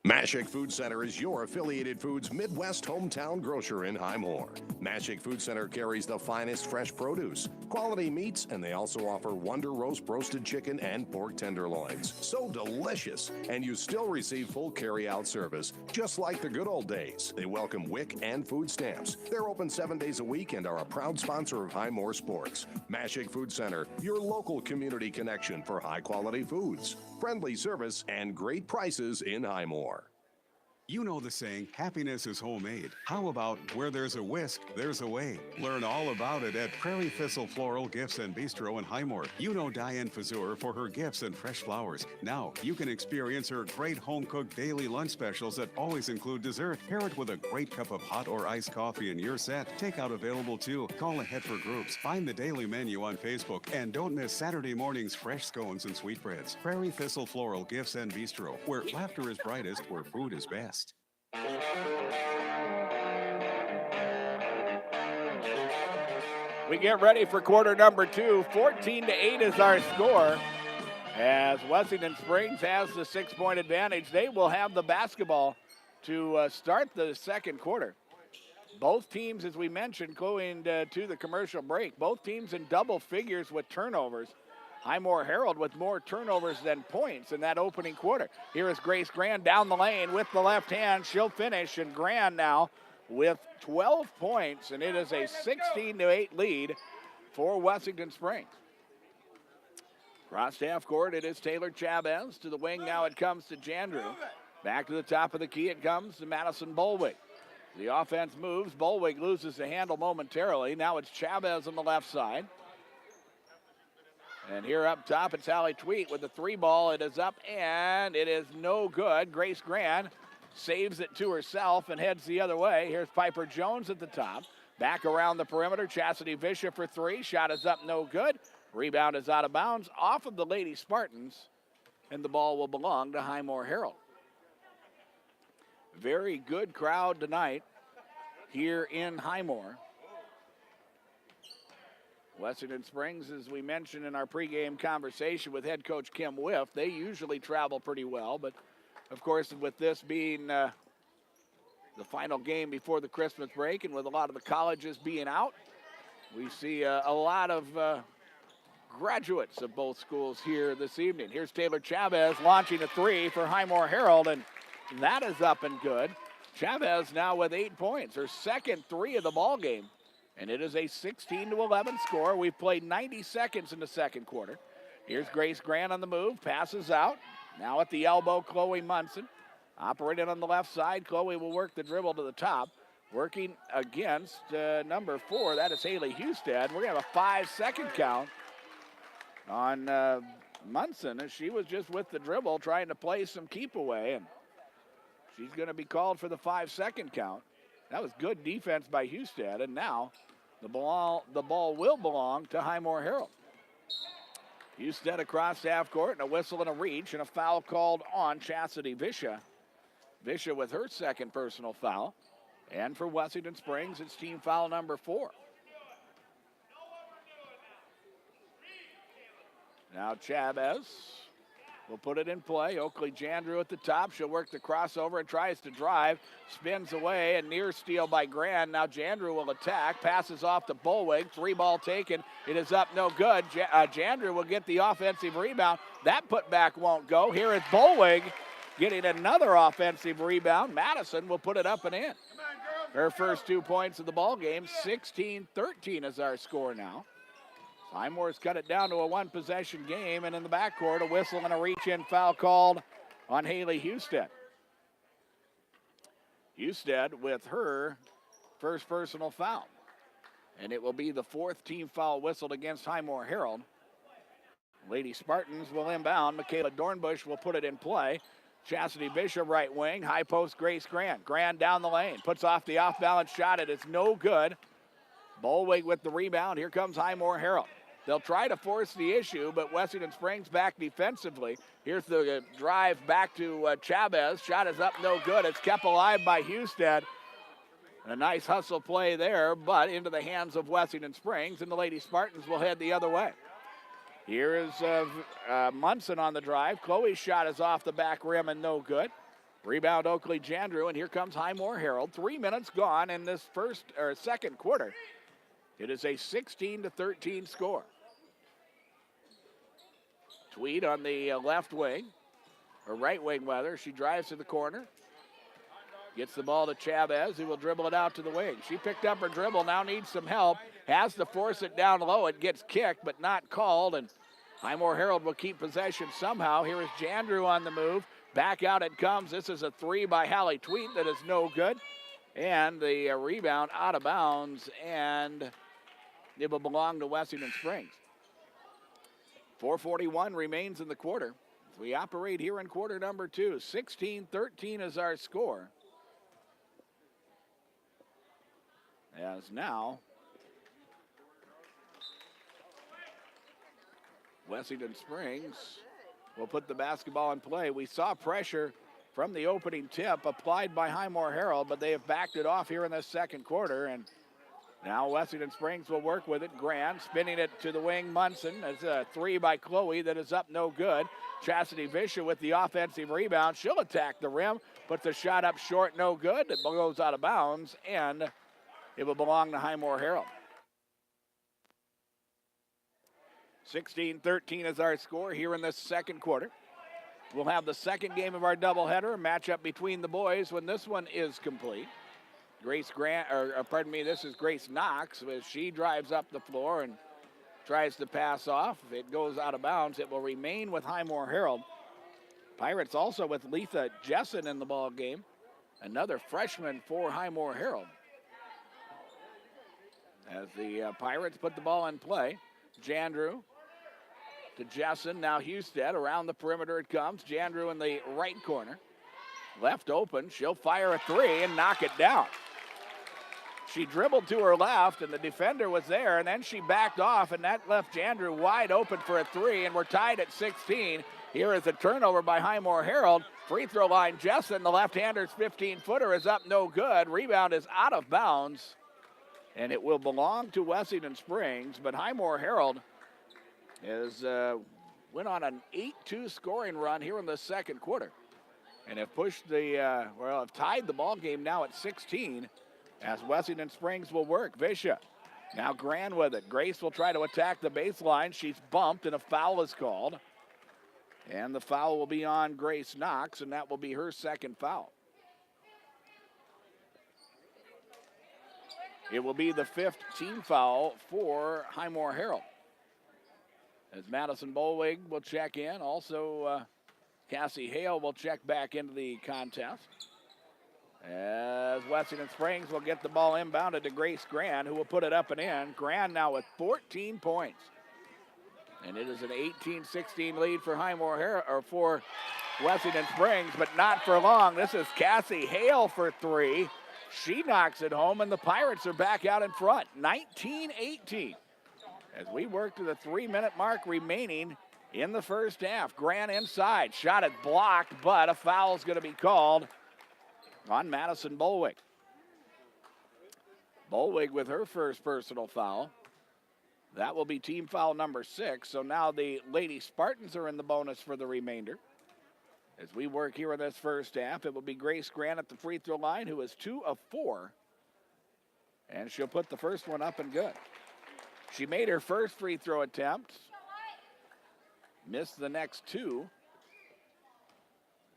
Mashik Food Center is your affiliated foods Midwest hometown grocer in Highmore. Mashik Food Center carries the finest fresh produce, quality meats, and they also offer Wonder Roast roasted chicken and pork tenderloins. So delicious, and you still receive full carry-out service, just like the good old days. They welcome WIC and food stamps. They're open 7 days a week and are a proud sponsor of Highmore Sports. Mashik Food Center, your local community connection for high-quality foods, friendly service, and great prices in Highmore. You know the saying, happiness is homemade. How about where there's a whisk, there's a way? Learn all about it at Prairie Thistle Floral Gifts and Bistro in Highmore. You know Diane Fazur for her gifts and fresh flowers. Now you can experience her great home-cooked daily lunch specials that always include dessert. Pair it with a great cup of hot or iced coffee and you're set. Takeout available too. Call ahead for groups. Find the daily menu on Facebook. And don't miss Saturday morning's fresh scones and sweetbreads. Prairie Thistle Floral Gifts and Bistro, where laughter is brightest, where food is best. We get ready for quarter number 2. 14-8 is our score. As Wessington Springs has the 6-point advantage, they will have the basketball to start the second quarter. Both teams, as we mentioned, going to the commercial break, both teams in double figures with turnovers. Highmore Harold with more turnovers than points in that opening quarter. Here is Grace Grand down the lane with the left hand. She'll finish, and Grand now with 12 points, and it is a 16-8 lead for Wessington Springs. Cross half court, it is Taylor Chavez. To the wing now it comes to Jandrew. Back to the top of the key it comes to Madison Bolwig. The offense moves. Bolwig loses the handle momentarily. Now it's Chavez on the left side. And here up top, it's Allie Tweet with the 3 ball. It is up, and it is no good. Grace Grand saves it to herself and heads the other way. Here's Piper Jones at the top. Back around the perimeter, Chastity Bishop for 3. Shot is up, no good. Rebound is out of bounds off of the Lady Spartans, and the ball will belong to Highmore Harold. Very good crowd tonight here in Highmore. Wessington Springs, as we mentioned in our pregame conversation with head coach Kim Whiff, they usually travel pretty well, but of course with this being the final game before the Christmas break and with a lot of the colleges being out, we see a lot of graduates of both schools here this evening. Here's Taylor Chavez launching a 3 for Highmore Harold, and that is up and good. Chavez now with 8 points, her second 3 of the ball game. And it is a 16-11 score. We've played 90 seconds in the second quarter. Here's Grace Grant on the move, passes out. Now at the elbow, Chloe Munson. Operating on the left side, Chloe will work the dribble to the top. Working against number 4, that is Haley Husted. We're going to have a 5-second count on Munson, as she was just with the dribble trying to play some keep away, and she's going to be called for the 5-second count. That was good defense by Husted, and now the ball will belong to Highmore Harold. Husted across half court, and a whistle and a reach, and a foul called on Chastity Visha. Visha with her second personal foul. And for Wessington Springs, it's team foul number 4. Now Chavez will put it in play. Oakley Jandrew at the top. She'll work the crossover and tries to drive. Spins away, and near steal by Grand. Now Jandrew will attack. Passes off to Bullwig. 3-ball taken. It is up, no good. Jandrew will get the offensive rebound. That putback won't go. Here is Bullwig getting another offensive rebound. Madison will put it up and in. Her first 2 points of the ball game. 16-13 is our score now. Highmore's cut it down to a 1-possession game, and in the backcourt, a whistle and a reach-in foul called on Haley Husted. Husted with her first personal foul, and it will be the 4th team foul whistled against Highmore Harold. Lady Spartans will inbound. Michaela Dornbush will put it in play. Chastity Bishop right wing, high post Grace Grant. Grant down the lane, puts off the off-balance shot. It is no good. Bullwig with the rebound. Here comes Highmore Harold. They'll try to force the issue, but Wessington Springs back defensively. Here's the drive back to Chavez. Shot is up, no good. It's kept alive by Husted. A nice hustle play there, but into the hands of Wessington Springs, and the Lady Spartans will head the other way. Here is Munson on the drive. Chloe's shot is off the back rim and no good. Rebound Oakley Jandrew, and here comes Highmore Harold. 3 minutes gone in this second quarter. It is a 16-13 score. Tweed on the left wing, or right wing rather. She drives to the corner. Gets the ball to Chavez, who will dribble it out to the wing. She picked up her dribble, now needs some help. Has to force it down low. It gets kicked, but not called, and Highmore Harold will keep possession somehow. Here is Jandrew on the move. Back out it comes. This is a 3 by Hallie Tweet that is no good. And the rebound out of bounds, and it will belong to Wessington Springs. 4:41 remains in the quarter. We operate here in quarter number 2. 16-13 is our score. As now, Wessington Springs will put the basketball in play. We saw pressure from the opening tip applied by Highmore Harold, but they have backed it off here in the second quarter, and now Wessington Springs will work with it. Grant spinning it to the wing. Munson. It's a 3 by Chloe that is up, no good. Chastity Visha with the offensive rebound. She'll attack the rim, puts the shot up short, no good. It goes out of bounds, and it will belong to Highmore Harold. 16-13 is our score here in the second quarter. We'll have the second game of our doubleheader, a matchup between the boys when this one is complete. This is Grace Knox as she drives up the floor and tries to pass off. If it goes out of bounds, it will remain with Highmore Harold. Pirates also with Letha Jessen in the ball game, another freshman for Highmore Harold. As the Pirates put the ball in play, Jandrew to Jessen, now Husted, around the perimeter it comes. Jandrew in the right corner. Left open, she'll fire a 3 and knock it down. She dribbled to her left, and the defender was there, and then she backed off, and that left Jandrew wide open for a 3, and we're tied at 16. Here is a turnover by Highmore Harold. Free throw line, Jessen, the left-hander's 15-footer is up, no good. Rebound is out of bounds, and it will belong to Wessington Springs, but Highmore Harold went on an 8-2 scoring run here in the second quarter, and have have tied the ball game now at 16 as Wessington Springs will work. Visha now Grand with it. Grace will try to attack the baseline. She's bumped and a foul is called, and the foul will be on Grace Knox, and that will be her second foul. It will be the 5th team foul for Highmore Harold. As Madison Bullwig will check in. Also, Cassie Hale will check back into the contest. As Wessington Springs will get the ball inbounded to Grace Grand, who will put it up and in. Grand now with 14 points. And it is an 18-16 lead for Highmore Harold, or for Wessington Springs, but not for long. This is Cassie Hale for three. She knocks it home, and the Pirates are back out in front, 19-18. As we work to the 3-minute mark remaining in the first half. Grant inside, shot it blocked, but a foul is going to be called on Madison Bolwig. Bolwig with her first personal foul. That will be team foul number 6. So now the Lady Spartans are in the bonus for the remainder. As we work here in this first half, it will be Grace Grant at the free throw line, who is 2 of 4. And she'll put the first one up and good. She made her first free throw attempt, missed the next 2,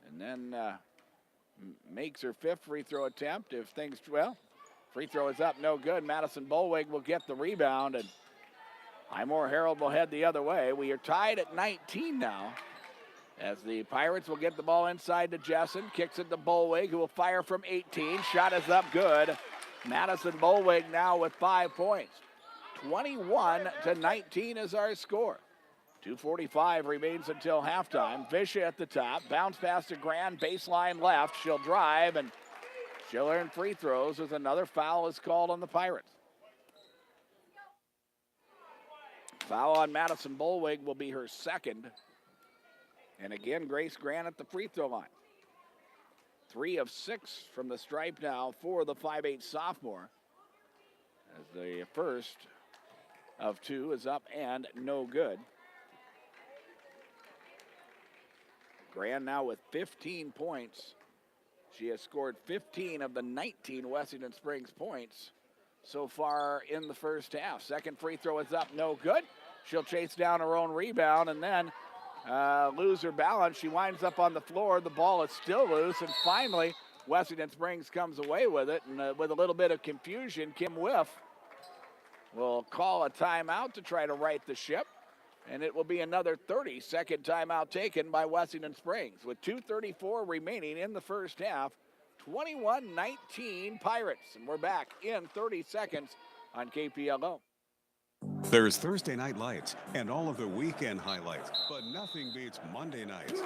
and then makes her 5th free throw attempt. If things, well, free throw is up, no good. Madison Bolwig will get the rebound, and Highmore Harold will head the other way. We are tied at 19 now, as the Pirates will get the ball inside to Jessen, kicks it to Bolwig, who will fire from 18. Shot is up, good. Madison Bolwig now with 5 points. 21-19 is our score. 2:45 remains until halftime. Visha at the top, bounce pass to Grand, baseline left. She'll drive, and she'll earn free throws as another foul is called on the Pirates. Foul on Madison Bolwig will be her second. And again, Grace Grant at the free throw line. 3 of 6 from the stripe now for the 5'8" sophomore. As the first of 2 is up and no good. Grant now with 15 points. She has scored 15 of the 19 Wessington Springs points so far in the first half. Second free throw is up, no good. She'll chase down her own rebound and then lose her balance. She winds up on the floor. The ball is still loose, and finally Wessington Springs comes away with it. And with a little bit of confusion, Kim Whiff will call a timeout to try to right the ship. And it will be another 30-second timeout taken by Wessington Springs. With 2:34 remaining in the first half, 21-19 Pirates. And we're back in 30 seconds on KPLO. There's Thursday Night Lights and all of the weekend highlights, but nothing beats Monday nights.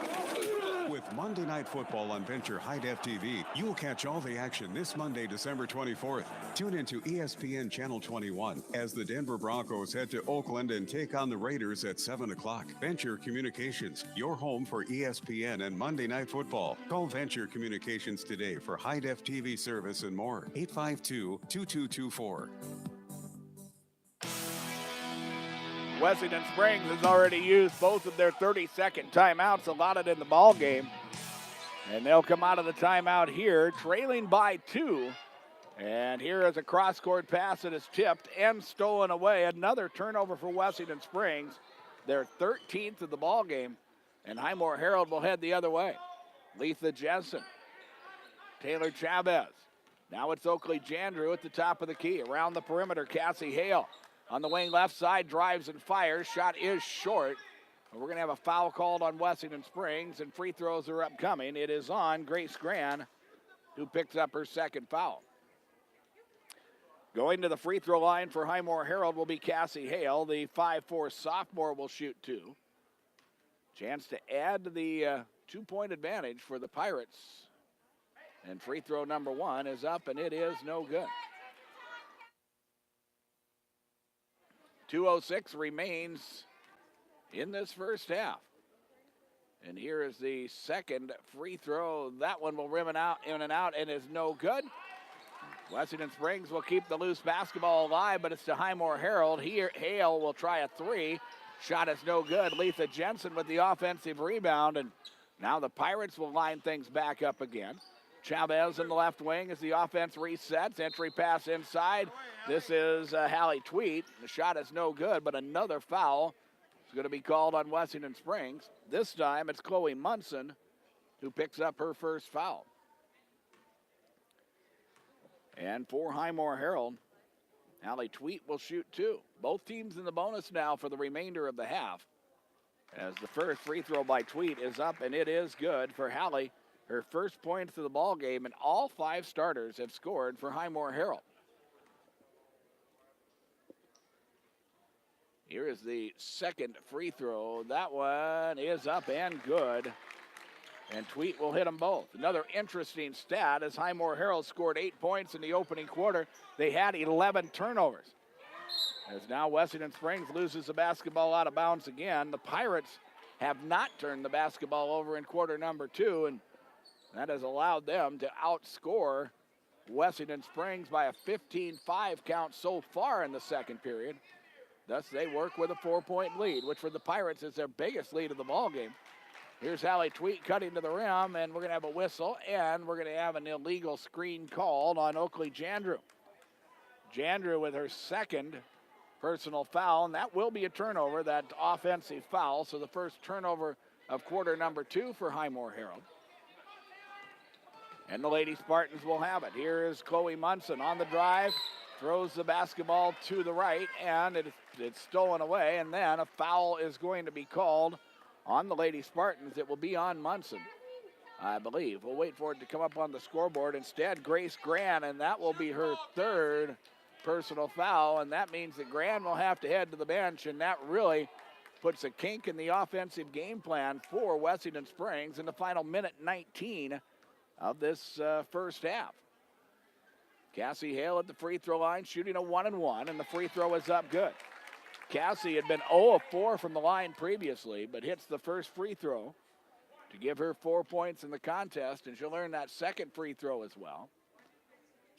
With Monday Night Football on Venture High Def TV, you'll catch all the action this Monday, December 24th. Tune into ESPN Channel 21 as the Denver Broncos head to Oakland and take on the Raiders at 7 o'clock. Venture Communications, your home for ESPN and Monday Night Football. Call Venture Communications today for High Def TV service and more. 852-2224. Wessington Springs has already used both of their 30-second timeouts allotted in the ball game. And they'll come out of the timeout here, trailing by 2. And here is a cross-court pass that is tipped and stolen away. Another turnover for Wessington Springs, their 13th of the ball game. And Highmore Harold will head the other way. Letha Jensen, Taylor Chavez. Now it's Oakley Jandrew at the top of the key. Around the perimeter, Cassie Hale. On the wing left side, drives and fires. Shot is short. We're going to have a foul called on Wessington Springs, and free throws are upcoming. It is on Grace Gran, who picks up her second foul. Going to the free throw line for Highmore Harold will be Cassie Hale. The 5'4" sophomore will shoot 2. Chance to add to the 2-point advantage for the Pirates. And free throw number 1 is up, and it is no good. 2:06 remains in this first half. And here is the second free throw. That one will rim it out, in and out, and is no good. Wessington Springs will keep the loose basketball alive, but it's to Highmore Harold. Here, Hale will try a 3. Shot is no good. Letha Jensen with the offensive rebound, and now the Pirates will line things back up again. Chavez in the left wing as the offense resets. Entry pass inside. This is Hallie Tweet. The shot is no good, but another foul is going to be called on Wessington Springs. This time it's Chloe Munson who picks up her first foul. And for Highmore Harold, Hallie Tweet will shoot 2. Both teams in the bonus now for the remainder of the half. As the first free throw by Tweet is up, and it is good for Hallie. her first points of the ball game, and all 5 starters have scored for Highmore Harold. Here is the second free throw. That one is up and good. And Tweet will hit them both. Another interesting stat is Highmore Harold scored 8 points in the opening quarter. They had 11 turnovers. As now Wessington Springs loses the basketball out of bounds again. The Pirates have not turned the basketball over in quarter number 2, and that has allowed them to outscore Wessington Springs by a 15-5 count so far in the second period. Thus, they work with a 4-point lead, which for the Pirates is their biggest lead of the ball game. Here's Hallie Tweet cutting to the rim, and we're going to have a whistle, and we're going to have an illegal screen called on Oakley Jandrew. Jandrew with her second personal foul, and that will be a turnover, that offensive foul. So the first turnover of quarter number 2 for Highmore Harold. And the Lady Spartans will have it. Here is Chloe Munson on the drive, throws the basketball to the right, and it's stolen away, and then a foul is going to be called on the Lady Spartans. It will be on Munson, I believe. We'll wait for it to come up on the scoreboard. Instead, Grace Gran, and that will be her third personal foul, and that means that Gran will have to head to the bench, and that really puts a kink in the offensive game plan for Wessington Springs in the final minute 19 of this first half. Cassie Hale at the free throw line, shooting a 1-and-1, and the free throw is up good. Cassie had been 0 of 4 from the line previously, but hits the first free throw to give her 4 points in the contest, and she'll earn that second free throw as well.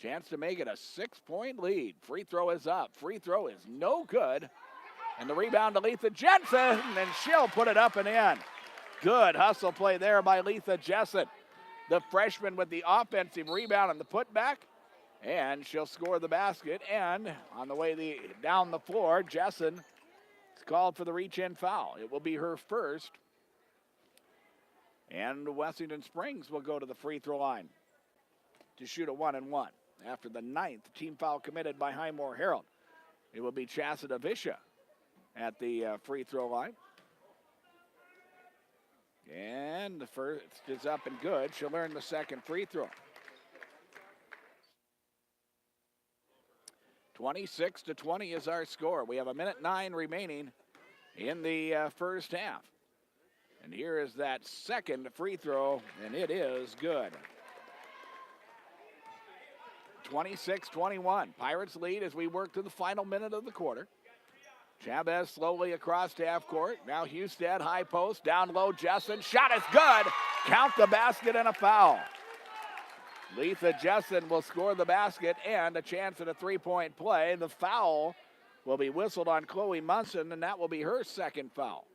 Chance to make it a 6-point lead. Free throw is up. Free throw is no good. And the rebound to Letha Jensen, and she'll put it up and in. Good hustle play there by Letha Jensen. The freshman with the offensive rebound and the putback, and she'll score the basket. And on the way down the floor, Jensen is called for the reach-in foul. It will be her first. And Wessington Springs will go to the free throw line to shoot a 1-and-1. After the 9th team foul committed by Highmore Harold, it will be Chastity Visha at the free throw line. And the first is up and good. She'll earn the second free throw. 26-20 is our score. We have a minute 9 remaining in the first half. And here is that second free throw, and it is good. 26-21. Pirates lead as we work to the final minute of the quarter. Chavez slowly across to half court. Now Husted, high post, down low, Jessen. Shot is good. Count the basket and a foul. Letha Jessen will score the basket and a chance at a 3-point play. The foul will be whistled on Chloe Munson, and that will be her second foul.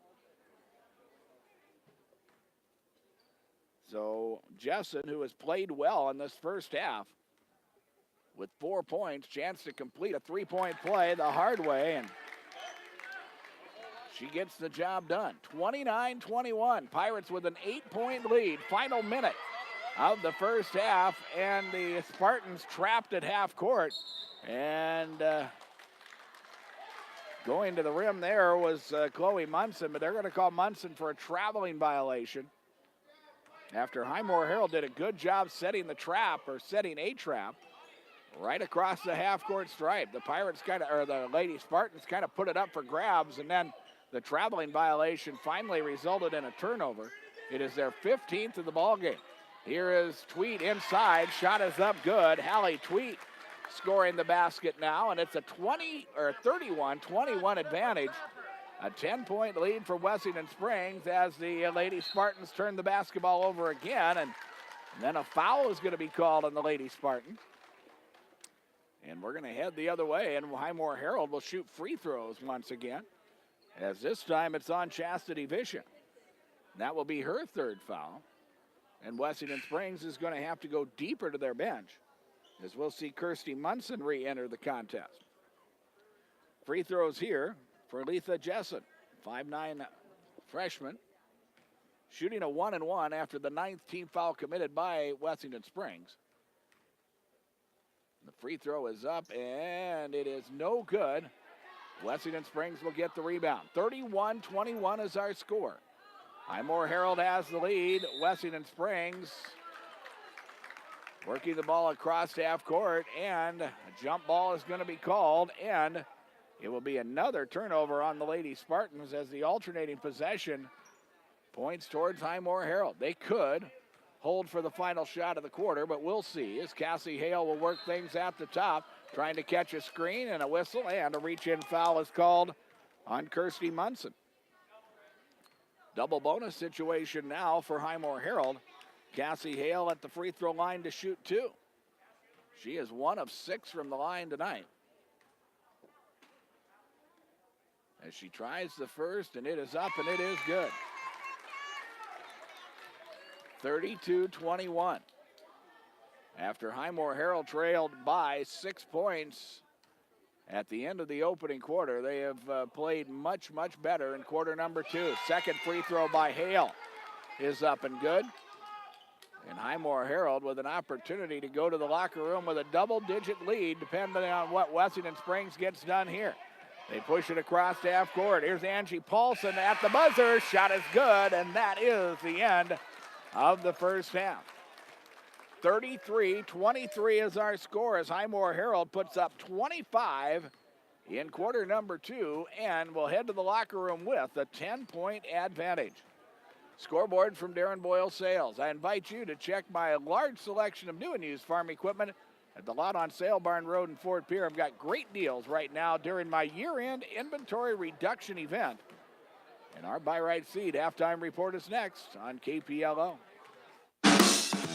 So Jessen, who has played well in this first half, with 4 points, chance to complete a 3-point play the hard way, and she gets the job done. 29-21, Pirates with an 8-point lead. Final minute of the first half, and the Spartans trapped at half court. And going to the rim there was Chloe Munson, but they're going to call Munson for a traveling violation after Highmore Harold did a good job setting a trap right across the half-court stripe. The Pirates the Lady Spartans kind of put it up for grabs, and then the traveling violation finally resulted in a turnover. It is their 15th of the ball game. Here is Tweet inside. Shot is up good. Hallie Tweet scoring the basket now, and it's a 31-21 advantage. A 10-point lead for Wessington Springs as the Lady Spartans turn the basketball over again, and then a foul is going to be called on the Lady Spartans. And we're going to head the other way, and Highmore Harold will shoot free throws once again, as this time it's on Chastity Visha. That will be her third foul. And Wessington Springs is going to have to go deeper to their bench, as we'll see Kirsty Munson re-enter the contest. Free throws here for Letha Jessen, 5'9" freshman, shooting a 1-and-1 after the 9th team foul committed by Wessington Springs. The free throw is up, and it is no good. Wessington Springs will get the rebound. 31-21 is our score. Highmore Harold has the lead. Wessington Springs Working the ball across half court, and a jump ball is going to be called, and it will be another turnover on the Lady Spartans as the alternating possession points towards Highmore Harold. They could hold for the final shot of the quarter, but we'll see as Cassie Hale will work things at the top, trying to catch a screen, and a whistle and a reach-in foul is called on Kirsty Munson. Double bonus situation now for Highmore Harold. Cassie Hale at the free throw line to shoot 2. She is 1 of 6 from the line tonight. As she tries the first, and it is up, and it is good. 32-21. After Highmore Harold trailed by 6 points at the end of the opening quarter, they have played much, much better in quarter number 2. Second free throw by Hale is up and good. And Highmore Harold with an opportunity to go to the locker room with a double-digit lead, depending on what Wessington Springs gets done here. They push it across half court. Here's Angie Paulson at the buzzer. Shot is good, and that is the end of the first half. 33-23 is our score as Highmore Harold puts up 25 in quarter number 2 and will head to the locker room with a 10-point advantage. Scoreboard from Darren Boyle Sales. I invite you to check my large selection of new and used farm equipment at the lot on Sale Barn Road in Fort Pierre. I've got great deals right now during my year-end inventory reduction event. And our Buy Right Seed halftime report is next on KPLO.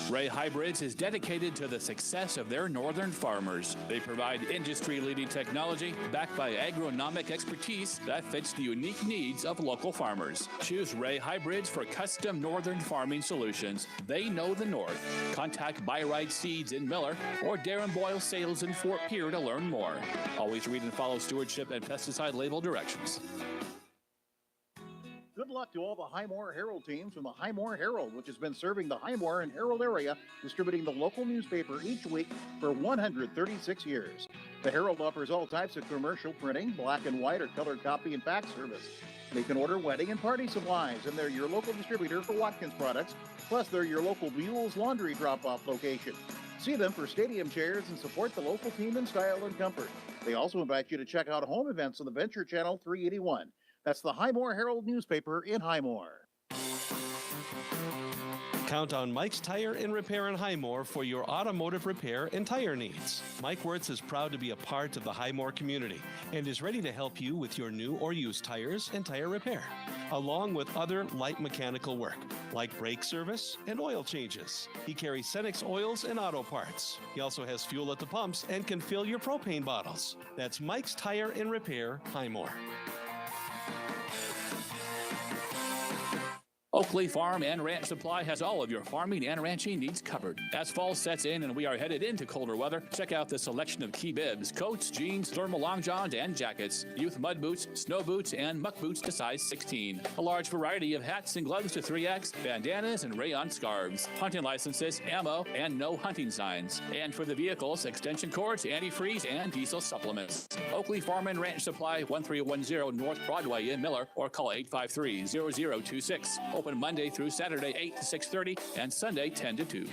Ray Hybrids is dedicated to the success of their northern farmers. They provide industry-leading technology backed by agronomic expertise that fits the unique needs of local farmers. Choose Ray Hybrids for custom northern farming solutions. They know the north. Contact Buy Right Seeds in Miller or Darren Boyle Sales in Fort Pierre to learn more. Always read and follow stewardship and pesticide label directions. Good luck to all the Highmore Harold teams from the Highmore Herald, which has been serving the Highmore and Harold area, distributing the local newspaper each week for 136 years. The Herald offers all types of commercial printing, black and white or color copy and fax service. They can order wedding and party supplies, and they're your local distributor for Watkins products, plus they're your local Buell's laundry drop-off location. See them for stadium chairs and support the local team in style and comfort. They also invite you to check out home events on the Venture Channel 381. That's the Highmore Herald newspaper in Highmore. Count on Mike's Tire and Repair in Highmore for your automotive repair and tire needs. Mike Wirtz is proud to be a part of the Highmore community and is ready to help you with your new or used tires and tire repair, along with other light mechanical work like brake service and oil changes. He carries Cenex oils and auto parts. He also has fuel at the pumps and can fill your propane bottles. That's Mike's Tire and Repair, Highmore. Oakley Farm and Ranch Supply has all of your farming and ranching needs covered. As fall sets in and we are headed into colder weather, check out the selection of key bibs, coats, jeans, thermal long johns, and jackets, youth mud boots, snow boots, and muck boots to size 16. A large variety of hats and gloves to 3X, bandanas, and rayon scarves, hunting licenses, ammo, and no hunting signs. And for the vehicles, extension cords, antifreeze, and diesel supplements. Oakley Farm and Ranch Supply, 1310 North Broadway in Miller, or call 853-0026. Open Monday through Saturday, 8 to 6:30, and Sunday, 10 to 2.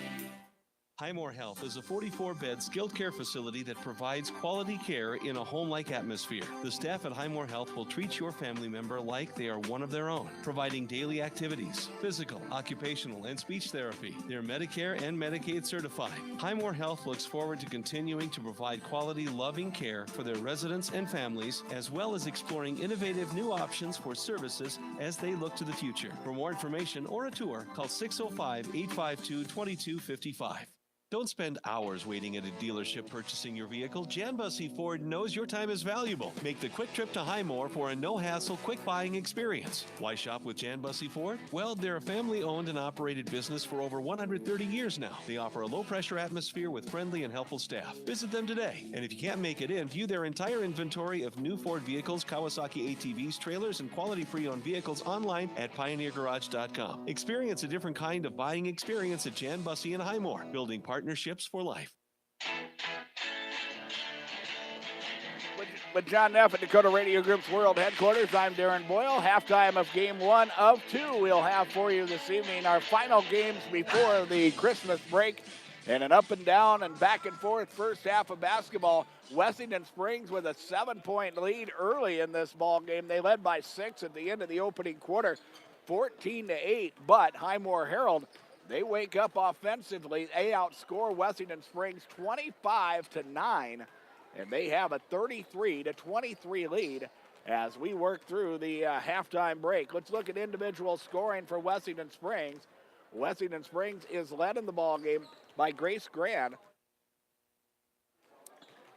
Highmore Health is a 44-bed skilled care facility that provides quality care in a home-like atmosphere. The staff at Highmore Health will treat your family member like they are one of their own, providing daily activities, physical, occupational, and speech therapy. They're Medicare and Medicaid certified. Highmore Health looks forward to continuing to provide quality, loving care for their residents and families, as well as exploring innovative new options for services as they look to the future. For more information or a tour, call 605-852-2255. Don't spend hours waiting at a dealership purchasing your vehicle. Jan Bussey Ford knows your time is valuable. Make the quick trip to Highmore for a no-hassle, quick buying experience. Why shop with Jan Bussey Ford? Well, they're a family-owned and operated business for over 130 years now. They offer a low-pressure atmosphere with friendly and helpful staff. Visit them today. And if you can't make it in, view their entire inventory of new Ford vehicles, Kawasaki ATVs, trailers, and quality pre-owned vehicles online at PioneerGarage.com. Experience a different kind of buying experience at Jan Bussey in Highmore, building partnerships for life. With John Neff at Dakota Radio Group's World Headquarters, I'm Darren Boyle. Halftime of Game 1 of 2 we'll have for you this evening. Our final games before the Christmas break And an up and down and back and forth first half of basketball. Wessington Springs with a 7-point lead early in this ball game. They led by 6 at the end of the opening quarter, 14-8. But Highmore Harold, they wake up offensively. They outscore Wessington Springs 25-9, and they have a 33-23 lead as we work through the halftime break. Let's look at individual scoring for Wessington Springs. Wessington Springs is led in the ball game by Grace Grand,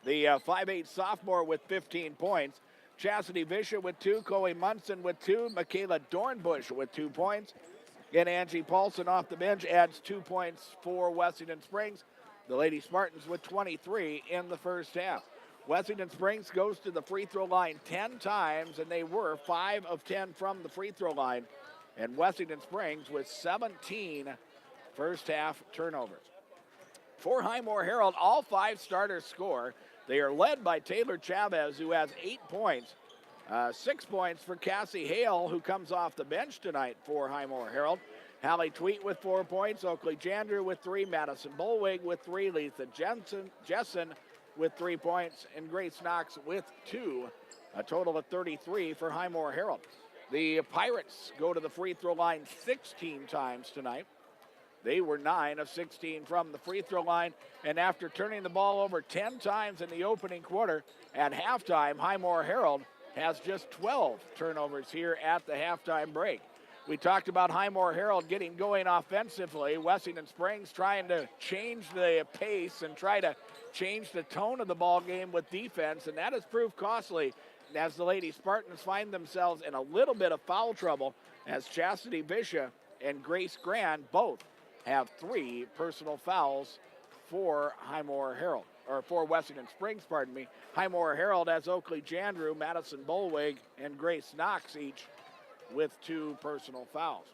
the 5'8 sophomore with 15 points. Chastity Visha with 2, Chloe Munson with 2, Michaela Dornbush with 2 points, and Angie Paulson off the bench adds 2 points for Wessington Springs. The Lady Spartans with 23 in the first half. Wessington Springs goes to the free throw line 10 times, and they were 5 of 10 from the free throw line. And Wessington Springs with 17 first half turnovers. For Highmore Harold, all 5 starters score. They are led by Taylor Chavez, who has 8 points. 6 points for Cassie Hale, who comes off the bench tonight for Highmore Harold. Hallie Tweet with 4 points, Oakley Jandrew with 3, Madison Bolwig with 3, Letha Jessen with 3 points, and Grace Knox with 2. A total of 33 for Highmore Harold. The Pirates go to the free throw line 16 times tonight. They were 9 of 16 from the free throw line, and after turning the ball over 10 times in the opening quarter, at halftime, Highmore Harold has just 12 turnovers here at the halftime break. We talked about Highmore Harold getting going offensively. Wessington Springs trying to change the pace and try to change the tone of the ball game with defense, and that has proved costly as the Lady Spartans find themselves in a little bit of foul trouble as Chastity Visha and Grace Grand both have 3 personal fouls for Highmore Harold, or for Wessington Springs, pardon me. Highmore Harold has Oakley Jandrew, Madison Bolwig, and Grace Knox each with 2 personal fouls.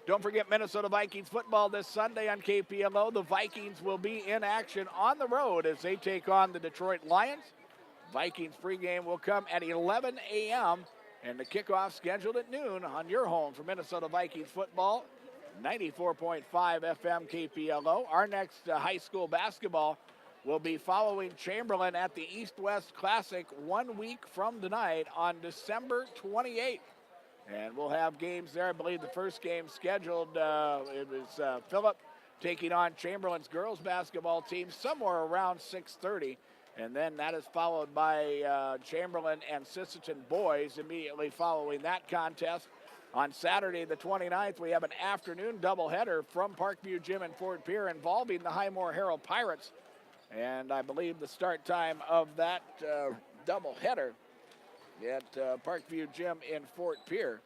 Don't forget Minnesota Vikings football this Sunday on KPLO. The Vikings will be in action on the road as they take on the Detroit Lions. Vikings pregame will come at 11 a.m. and the kickoff scheduled at noon on your home for Minnesota Vikings football. 94.5 FM KPLO. Our next high school basketball will be following Chamberlain at the East-West Classic 1 week from tonight on December 28th. And we'll have games there. I believe the first game scheduled, it was Phillip taking on Chamberlain's girls basketball team somewhere around 6:30. And then that is followed by Chamberlain and Sisseton boys immediately following that contest. On Saturday, the 29th, we have an afternoon doubleheader from Parkview Gym in Fort Pierre involving the Highmore Harold Pirates. And I believe the start time of that doubleheader at Parkview Gym in Fort Pierre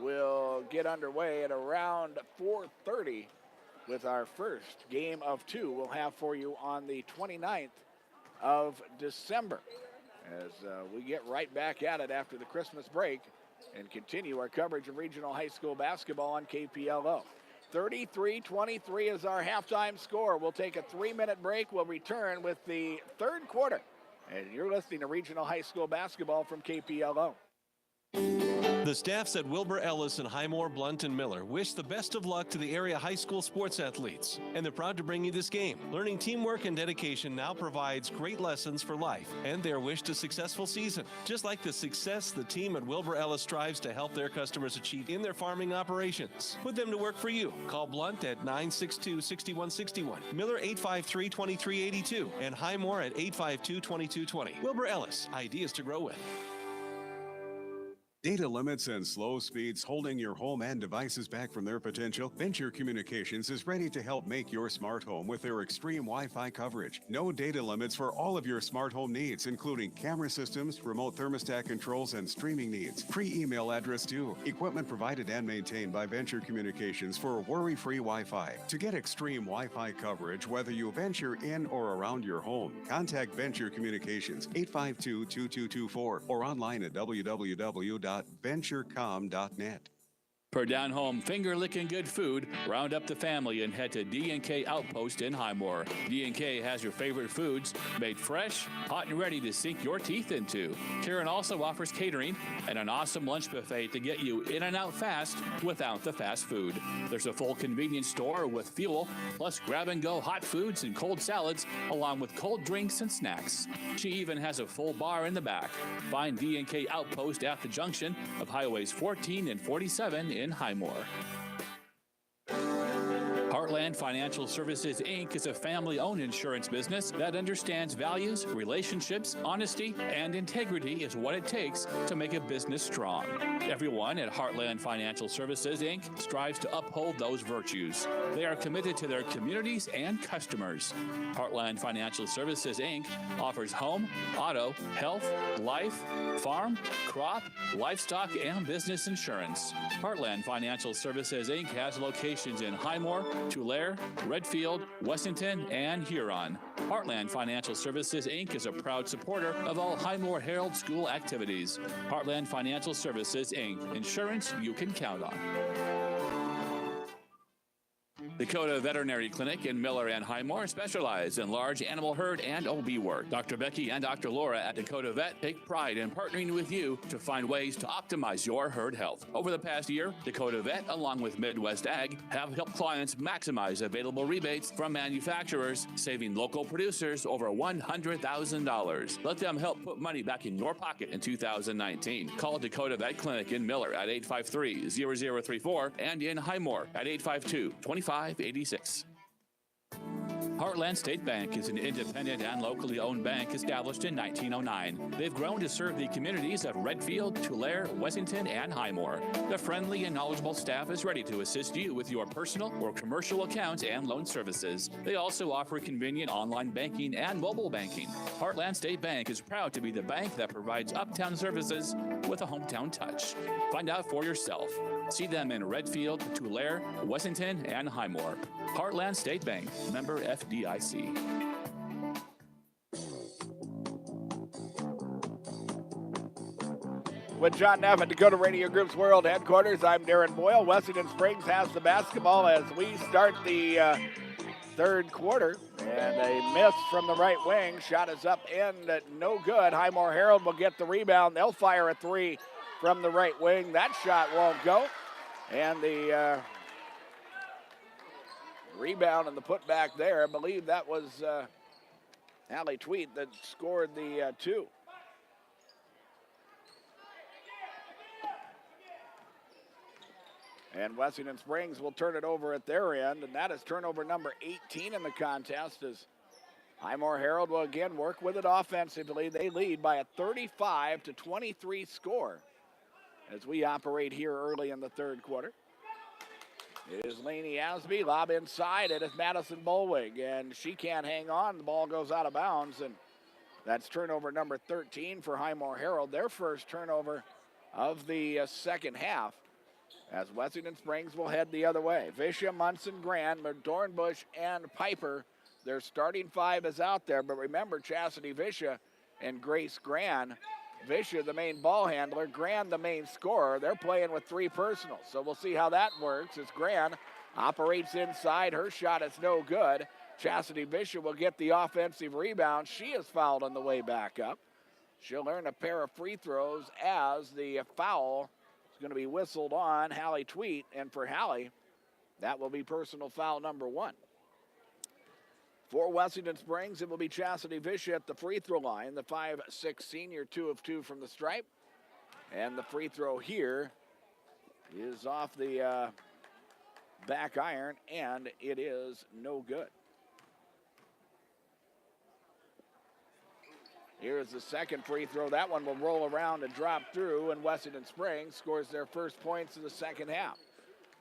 will get underway at around 4:30 with our first game of 2 we'll have for you on the 29th of December as we get right back at it after the Christmas break and continue our coverage of regional high school basketball on KPLO. 33-23 is our halftime score. We'll take a 3-minute break. We'll return with the third quarter. And you're listening to regional high school basketball from KPLO. The staffs at Wilbur Ellis and Highmore, Blunt, and Miller wish the best of luck to the area high school sports athletes, and they're proud to bring you this game. Learning teamwork and dedication now provides great lessons for life and their wish to successful season. Just like the success the team at Wilbur Ellis strives to help their customers achieve in their farming operations. Put them to work for you. Call Blunt at 962-6161, Miller 853-2382, and Highmore at 852-2220. Wilbur Ellis, ideas to grow with. Data limits and slow speeds holding your home and devices back from their potential? Venture Communications is ready to help make your smart home with their extreme Wi-Fi coverage. No data limits for all of your smart home needs, including camera systems, remote thermostat controls, and streaming needs. Free email address too. Equipment provided and maintained by Venture Communications for worry-free Wi-Fi. To get extreme Wi-Fi coverage, whether you venture in or around your home, contact Venture Communications 852-2224 or online at www.venturecom.net. For down-home, finger-licking good food, round up the family and head to D&K Outpost in Highmore. D&K has your favorite foods made fresh, hot, and ready to sink your teeth into. Karen also offers catering and an awesome lunch buffet to get you in and out fast without the fast food. There's a full convenience store with fuel, plus grab-and-go hot foods and cold salads, along with cold drinks and snacks. She even has a full bar in the back. Find D&K Outpost at the junction of Highways 14 and 47 in Highmore. Heartland Financial Services, Inc. is a family-owned insurance business that understands values, relationships, honesty, and integrity is what it takes to make a business strong. Everyone at Heartland Financial Services, Inc. strives to uphold those virtues. They are committed to their communities and customers. Heartland Financial Services, Inc. offers home, auto, health, life, farm, crop, livestock, and business insurance. Heartland Financial Services, Inc. has locations in Highmore, Tulare, Redfield, Wessington, and Huron. Heartland Financial Services, Inc. is a proud supporter of all Highmore Harold School activities. Heartland Financial Services, Inc. Insurance you can count on. Dakota Veterinary Clinic in Miller and Highmore specialize in large animal herd and OB work. Dr. Becky and Dr. Laura at Dakota Vet take pride in partnering with you to find ways to optimize your herd health. Over the past year, Dakota Vet, along with Midwest Ag, have helped clients maximize available rebates from manufacturers, saving local producers over $100,000. Let them help put money back in your pocket in 2019. Call Dakota Vet Clinic in Miller at 853-0034 and in Highmore at 852-2586. Heartland State Bank is an independent and locally owned bank established in 1909. They've grown to serve the communities of Redfield, Tulare, Wessington, and Highmore. The friendly and knowledgeable staff is ready to assist you with your personal or commercial accounts and loan services. They also offer convenient online banking and mobile banking. Heartland State Bank is proud to be the bank that provides uptown services with a hometown touch. Find out for yourself. See them in Redfield, Tulare, Wessington, and Highmore. Heartland State Bank, member FDIC. With John Neff at Dakota Radio Group's World Headquarters, I'm Darren Boyle. Wessington Springs has the basketball as we start the third quarter. And a miss from the right wing. Shot is up and no good. Highmore Harold will get the rebound. They'll fire a three from the right wing. That shot won't go. And the rebound and the putback there, I believe that was Allie Tweet that scored the two. And Wessington Springs will turn it over at their end, and that is turnover number 18 in the contest as Highmore Harold will again work with it offensively. They lead by a 35-23 score as we operate here early in the third quarter. It is Lainey Asby, lob inside. It is Madison Bolwig, and she can't hang on. The ball goes out of bounds, and that's turnover number 13 for Highmore Harold, their first turnover of the second half, as Wessington Springs will head the other way. Visha, Munson, Grand, Dornbush, and Piper. Their starting five is out there, but remember Chastity Visha and Grace Grand. Visha, the main ball handler, Grand, the main scorer. They're playing with three personals, so we'll see how that works as Grand operates inside. Her shot is no good. Chastity Visha will get the offensive rebound. She is fouled on the way back up. She'll earn a pair of free throws as the foul is going to be whistled on Hallie Tweet, and for Hallie, that will be personal foul number one. For Wessington Springs, it will be Chastity Visha at the free throw line, the 5'6" senior, 2 of 2 from the stripe. And the free throw here is off the back iron, and it is no good. Here's the second free throw. That one will roll around and drop through, and Wessington Springs scores their first points of the second half.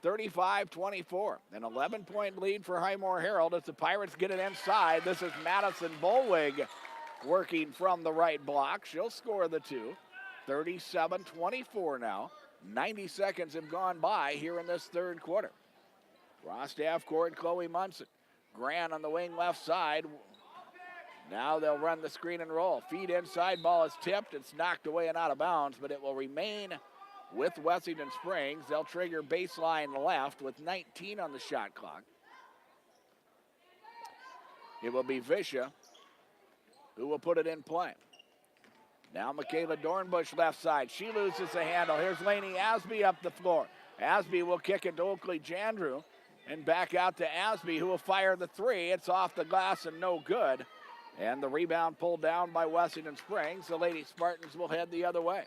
35-24, an 11-point lead for Highmore Harold as the Pirates get it inside. This is Madison Bolwig working from the right block. She'll score the two. 37-24 now. 90 seconds have gone by here in this third quarter. Cross half court, Chloe Munson. Grant on the wing left side. Now they'll run the screen and roll. Feed inside, ball is tipped. It's knocked away and out of bounds, but it will remain with Wessington Springs. They'll trigger baseline left with 19 on the shot clock. It will be Visha who will put it in play. Now Michaela Dornbush left side. She loses the handle. Here's Lainey Asby up the floor. Asby will kick it to Oakley Jandrew and back out to Asby, who will fire the three. It's off the glass and no good. And the rebound pulled down by Wessington Springs. The Lady Spartans will head the other way.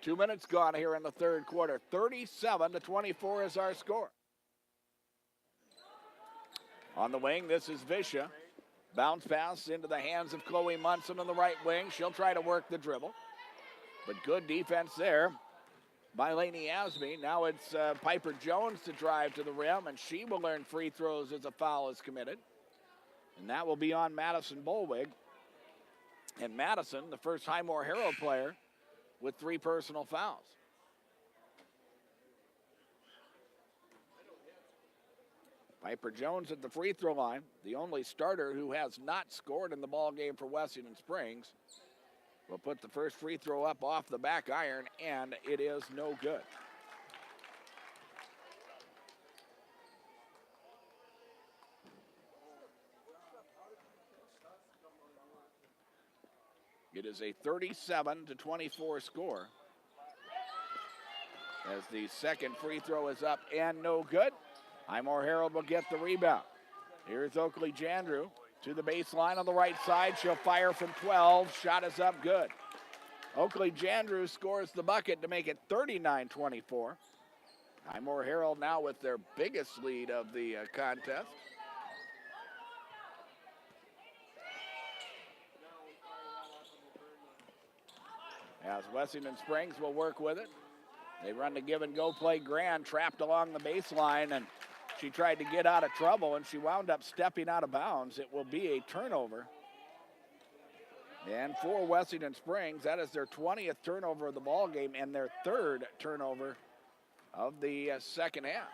2 minutes gone here in the third quarter. 37-24 is our score. On the wing, this is Visha. Bounce pass into the hands of Chloe Munson on the right wing. She'll try to work the dribble. But good defense there by Lainey Asby. Now it's Piper Jones to drive to the rim, and she will earn free throws as a foul is committed. And that will be on Madison Bolwig. And Madison, the first Highmore Harold player with 3 personal fouls. Piper Jones at the free throw line, the only starter who has not scored in the ball game for Wessington Springs, will put the first free throw up off the back iron, and it is no good. It is a 37-24 score as the second free throw is up and no good. Highmore Harold will get the rebound. Here's Oakley Jandrew to the baseline on the right side. She'll fire from 12. Shot is up good. Oakley Jandrew scores the bucket to make it 39-24. Highmore Harold now with their biggest lead of the contest. As Wessington Springs will work with it. They run the give and go play. Grand trapped along the baseline, and she tried to get out of trouble, and she wound up stepping out of bounds. It will be a turnover. And for Wessington Springs, that is their 20th turnover of the ball game and their 3rd turnover of the second half.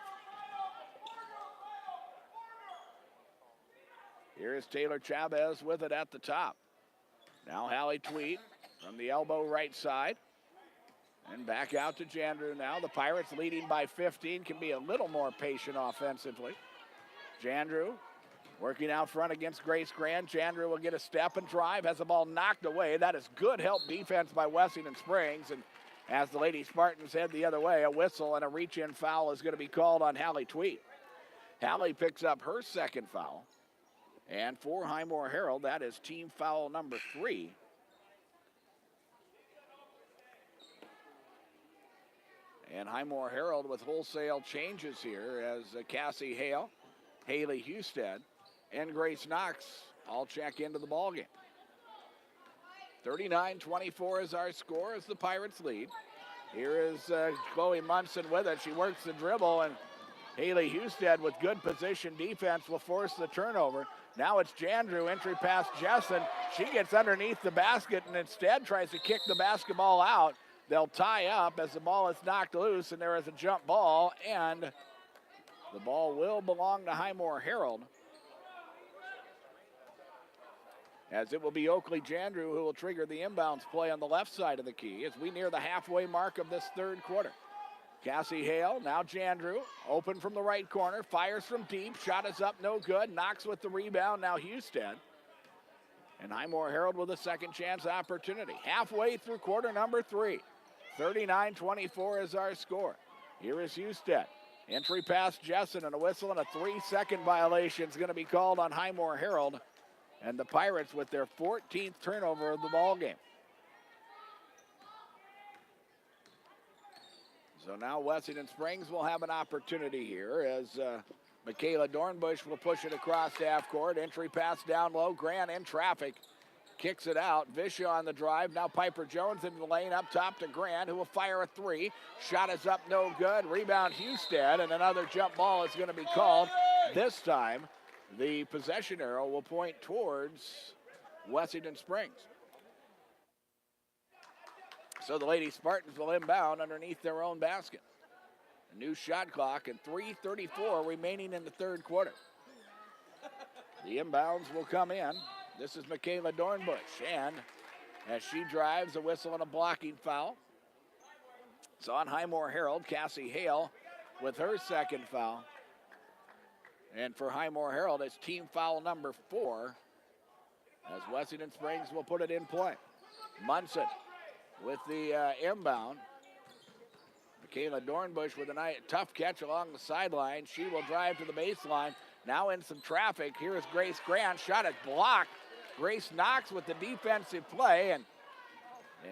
Here is Taylor Chavez with it at the top. Now Hallie Tweed from the elbow right side. And back out to Jandrew now. The Pirates leading by 15, can be a little more patient offensively. Jandrew working out front against Grace Grand. Jandrew will get a step and drive, has the ball knocked away. That is good help defense by Wessington Springs. And as the Lady Spartans head the other way, a whistle and a reach-in foul is going to be called on Hallie Tweed. Hallie picks up her second foul. And for Highmore Harold, that is team foul number 3. And Highmore Harold with wholesale changes here as Cassie Hale, Haley Husted, and Grace Knox all check into the ballgame. 39-24 is our score as the Pirates lead. Here is Chloe Munson with it. She works the dribble, and Haley Husted with good position defense will force the turnover. Now it's Jandrew, entry past Jessen. She gets underneath the basket and instead tries to kick the basketball out. They'll tie up as the ball is knocked loose, and there is a jump ball, and the ball will belong to Highmore Harold, as it will be Oakley Jandrew who will trigger the inbounds play on the left side of the key as we near the halfway mark of this third quarter. Cassie Hale, now Jandrew, open from the right corner, fires from deep, shot is up, no good, Knox with the rebound, now Husted. And Highmore Harold with a second chance opportunity. Halfway through quarter number 3. 39-24 is our score. Here is Husted. Entry past Jessen, and a whistle and a 3-second violation is going to be called on Highmore Harold. And the Pirates with their 14th turnover of the ball game. So now Wessington Springs will have an opportunity here as Michaela Dornbush will push it across half court. Entry pass down low. Grant in traffic. Kicks it out. Visha on the drive. Now Piper Jones into the lane up top to Grant, who will fire a 3. Shot is up, no good. Rebound Husted, and another jump ball is going to be called. This time, the possession arrow will point towards Wessington Springs. So the Lady Spartans will inbound underneath their own basket. A new shot clock and 3:34 remaining in the third quarter. The inbounds will come in. This is Michaela Dornbush, and as she drives, a whistle and a blocking foul. It's on Highmore Harold. Cassie Hale with her second foul. And for Highmore Harold, it's team foul number 4 as Wessington Springs will put it in play. Munson with the inbound. Michaela Dornbush with a tough catch along the sideline. She will drive to the baseline. Now in some traffic. Here is Grace Grant. Shot is blocked. Grace Knox with the defensive play. And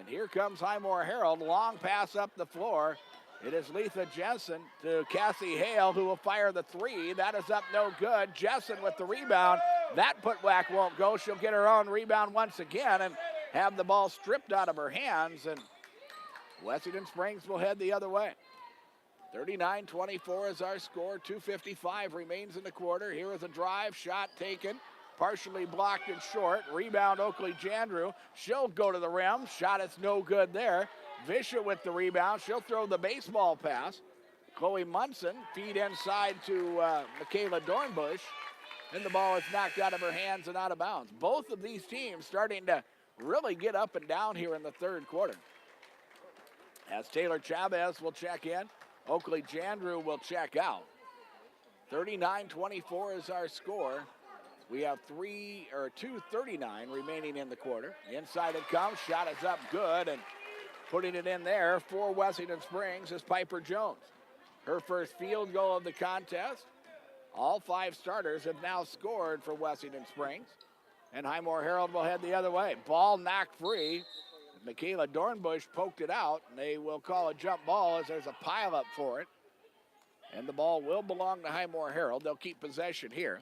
here comes Highmore Harold. Long pass up the floor. It is Letha Jessen to Cassie Hale, who will fire the 3. That is up no good. Jessen with the rebound. That putback won't go. She'll get her own rebound once again and have the ball stripped out of her hands. And Wessington Springs will head the other way. 39-24 is our score. 2:55 remains in the quarter. Here is a drive, shot taken, partially blocked and short. Rebound Oakley Jandrew. She'll go to the rim. Shot is no good there. Visha with the rebound. She'll throw the baseball pass. Chloe Munson feed inside to Michaela Dornbush. And the ball is knocked out of her hands and out of bounds. Both of these teams starting to really get up and down here in the third quarter. As Taylor Chavez will check in, Oakley Jandrew will check out. 39-24 is our score. We have 2:39 remaining in the quarter. Inside it comes, shot is up good, and putting it in there for Wessington Springs is Piper Jones. Her first field goal of the contest. All 5 starters have now scored for Wessington Springs. And Highmore Harold will head the other way. Ball knocked free. Michaela Dornbush poked it out, and they will call a jump ball as there's a pileup for it. And the ball will belong to Highmore Harold. They'll keep possession here.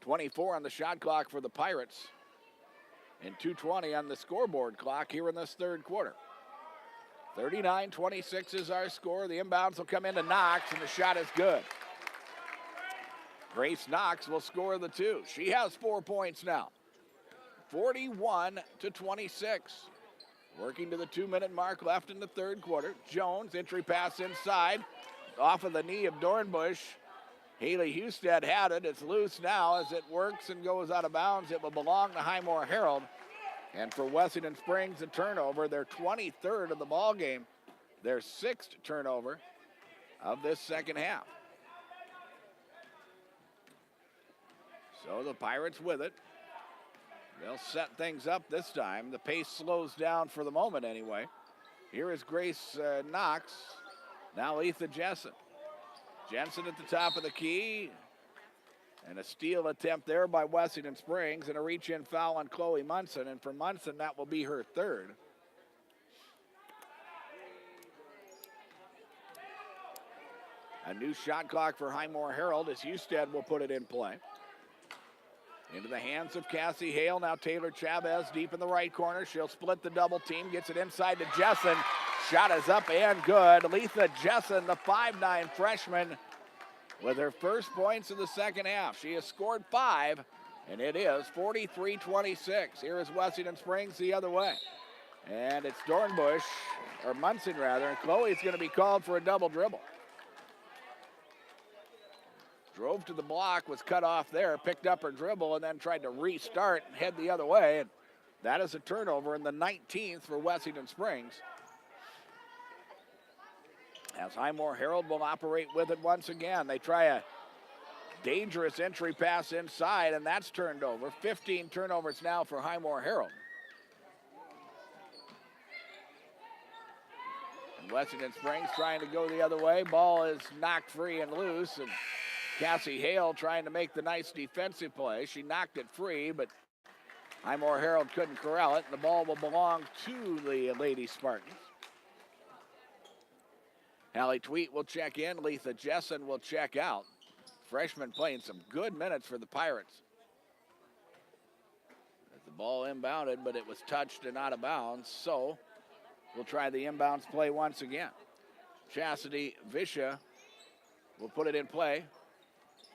24 on the shot clock for the Pirates. And 2:20 on the scoreboard clock here in this third quarter. 39-26 is our score. The inbounds will come into Knox, and the shot is good. Grace Knox will score the 2. She has 4 points now. 41-26. Working to the 2-minute mark left in the third quarter. Jones, entry pass inside. Off of the knee of Dornbush. Haley Husted had it. It's loose now as it works and goes out of bounds. It will belong to Highmore Harold. And for Wessington Springs, a turnover, their 23rd of the ball game, their 6th turnover of this second half. So the Pirates with it. They'll set things up this time. The pace slows down for the moment anyway. Here is Grace Knox. Now Letha Jessen. Jensen at the top of the key. And a steal attempt there by Wessington Springs, and a reach-in foul on Chloe Munson. And for Munson, that will be her 3rd. A new shot clock for Highmore Harold as Husted will put it in play. Into the hands of Cassie Hale. Now Taylor Chavez deep in the right corner. She'll split the double team. Gets it inside to Jessen. Shot is up and good. Letha Jessen, the 5'9" freshman, with her first points of the second half. She has scored 5, and it is 43-26. Here is Wessington Springs the other way. And it's Dornbush, or Munson rather, and Chloe's going to be called for a double dribble. Drove to the block, was cut off there, picked up her dribble, and then tried to restart and head the other way. And that is a turnover in the 19th for Wessington Springs. As Highmore Harold will operate with it once again. They try a dangerous entry pass inside, and that's turned over. 15 turnovers now for Highmore Harold. And Wessington Springs trying to go the other way. Ball is knocked free and loose, and Cassie Hale trying to make the nice defensive play. She knocked it free, but Highmore Harold couldn't corral it, and the ball will belong to the Lady Spartans. Hallie Tweet will check in. Letha Jessen will check out. Freshman playing some good minutes for the Pirates. As the ball inbounded, but it was touched and out of bounds, so we'll try the inbounds play once again. Chastity Visha will put it in play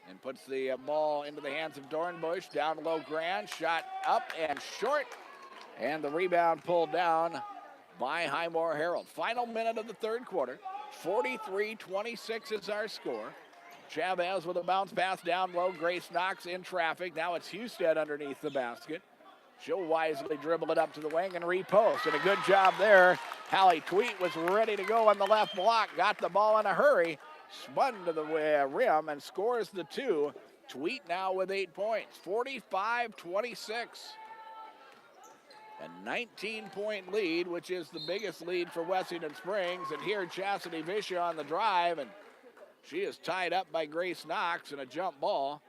and puts the ball into the hands of Dornbush. Down low, Grand. Shot up and short. And the rebound pulled down by Highmore Harold. Final minute of the third quarter. 43-26 is our score. Chavez with a bounce pass down low. Grace Knox in traffic. Now it's Husted underneath the basket. She'll wisely dribble it up to the wing and repost. And a good job there. Hallie Tweet was ready to go on the left block. Got the ball in a hurry. Spun to the rim and scores the 2. Tweet now with 8 points. 45-26. A 19-point lead, which is the biggest lead for Wessington Springs. And here Chastity Visha on the drive. And she is tied up by Grace Knox in a jump ball.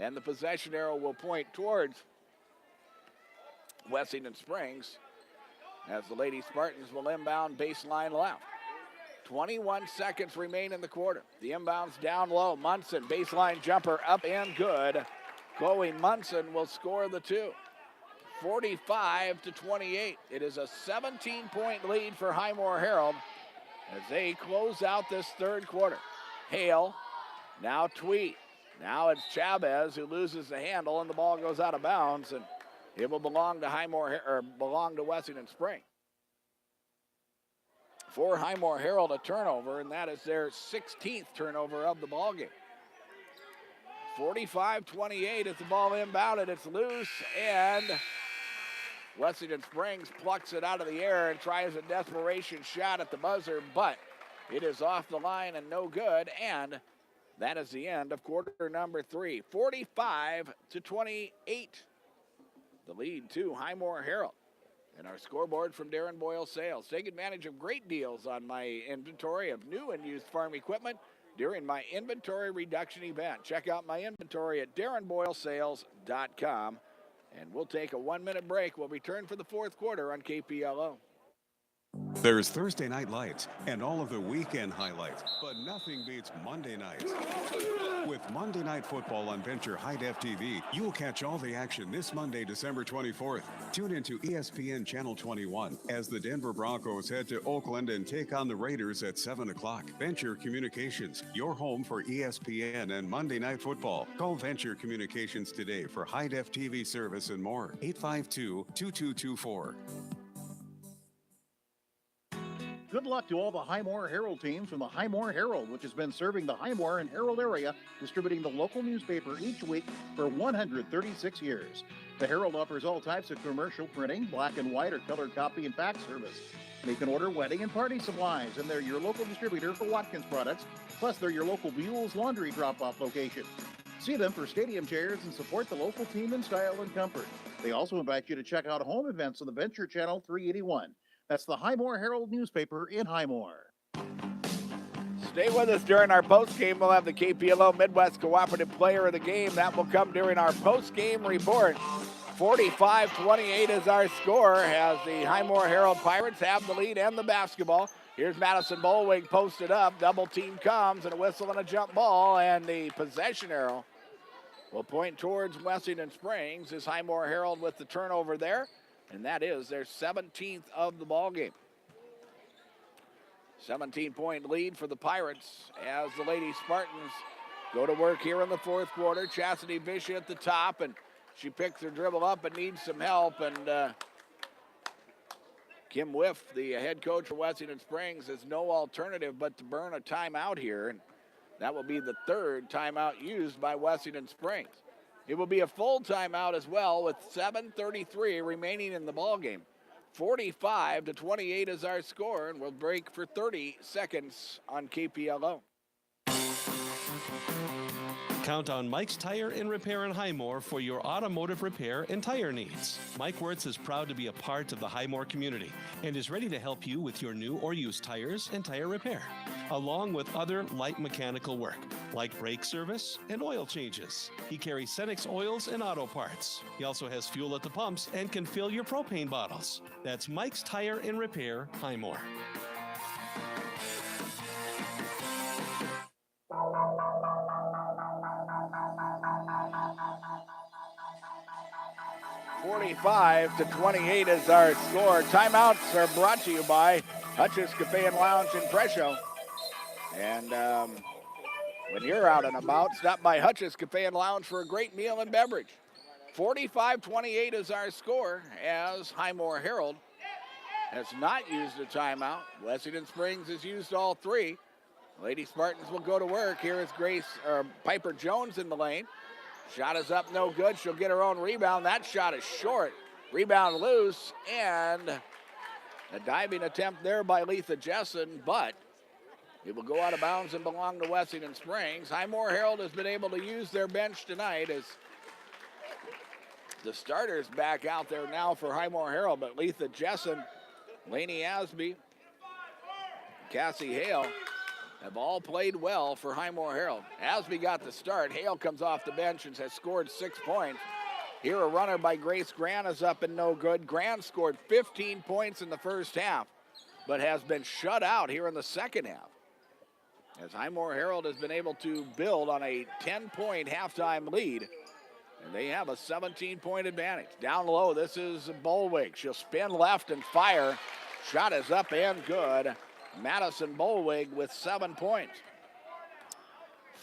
And the possession arrow will point towards Wessington Springs as the Lady Spartans will inbound baseline left. 21 seconds remain in the quarter. The inbound's down low. Munson, baseline jumper up and good. Chloe Munson will score the 2. 45-28. It is a 17-point lead for Highmore Harold as they close out this third quarter. Hale, now Tweet. Now it's Chavez who loses the handle and the ball goes out of bounds, and it will belong to Wessington Springs. For Highmore Harold, a turnover, and that is their 16th turnover of the ball game. 45-28 as the ball inbounded. It's loose, and Wessington Springs plucks it out of the air and tries a desperation shot at the buzzer, but it is off the line and no good, and that is the end of quarter number 3. 45-28. The lead to Highmore Harold. And our scoreboard from Darren Boyle Sales. Take advantage of great deals on my inventory of new and used farm equipment during my inventory reduction event. Check out my inventory at darrenboylesales.com. And we'll take a 1-minute break. We'll return for the fourth quarter on KPLO. There's Thursday night lights and all of the weekend highlights, but nothing beats Monday nights. With Monday Night Football on Venture High Def TV, you'll catch all the action this Monday, December 24th. Tune into ESPN Channel 21 as the Denver Broncos head to Oakland and take on the Raiders at 7 o'clock. Venture Communications, your home for ESPN and Monday Night Football. Call Venture Communications today for High Def TV service and more. 852-2224. Good luck to all the Highmore Herald teams from the Highmore Herald, which has been serving the Highmore and Herald area, distributing the local newspaper each week for 136 years. The Herald offers all types of commercial printing, black and white or colored copy and fax service. They can order wedding and party supplies, and they're your local distributor for Watkins products, plus they're your local Buell's Laundry drop-off location. See them for stadium chairs and support the local team in style and comfort. They also invite you to check out home events on the Venture Channel 381. That's the Highmore Herald newspaper in Highmore. Stay with us during our postgame. We'll have the KPLO Midwest Cooperative Player of the Game. That will come during our postgame report. 45-28 is our score as the Highmore Herald Pirates have the lead and the basketball. Here's Madison Bolwig posted up. Double team comes and a whistle and a jump ball, and the possession arrow will point towards Wessington Springs as Highmore Herald with the turnover there. And that is their 17th of the ball game. 17-point lead for the Pirates as the Lady Spartans go to work here in the fourth quarter. Chastity Visha at the top, and she picks her dribble up and needs some help. And Kim Whiff, the head coach for Wessington Springs, has no alternative but to burn a timeout here. And that will be the third timeout used by Wessington Springs. It will be a full timeout as well with 7:33 remaining in the ball game. 45-28 is our score, and we'll break for 30 seconds on KPLO. Count on Mike's Tire and Repair in Highmore for your automotive repair and tire needs. Mike Wirtz is proud to be a part of the Highmore community and is ready to help you with your new or used tires and tire repair, along with other light mechanical work like brake service and oil changes. He carries Cenex oils and auto parts. He also has fuel at the pumps and can fill your propane bottles. That's Mike's Tire and Repair, Highmore. $45-28 is our score. Timeouts are brought to you by Hutch's Cafe and Lounge in Presho. And when you're out and about, stop by Hutch's Cafe and Lounge for a great meal and beverage. 45-28 is our score as Highmore Harold has not used a timeout. Wessington Springs has used all three. Lady Spartans will go to work. Here is Piper Jones in the lane. Shot is up, no good. She'll get her own rebound. That shot is short. Rebound loose, and a diving attempt there by Letha Jessen, but it will go out of bounds and belong to Wessington Springs. Highmore Harold has been able to use their bench tonight as the starters back out there now for Highmore Harold, but Letha Jessen, Lainey Asby, Cassie Hale have all played well for Highmore Harold. Asby got the start. Hale comes off the bench and has scored 6 points. Here a runner by Grace Grant is up and no good. Grant scored 15 points in the first half, but has been shut out here in the second half, as Highmore Harold has been able to build on a 10-point halftime lead, and they have a 17-point advantage. Down low, this is Bolwig. She'll spin left and fire. Shot is up and good. Madison Bolwig with 7 points.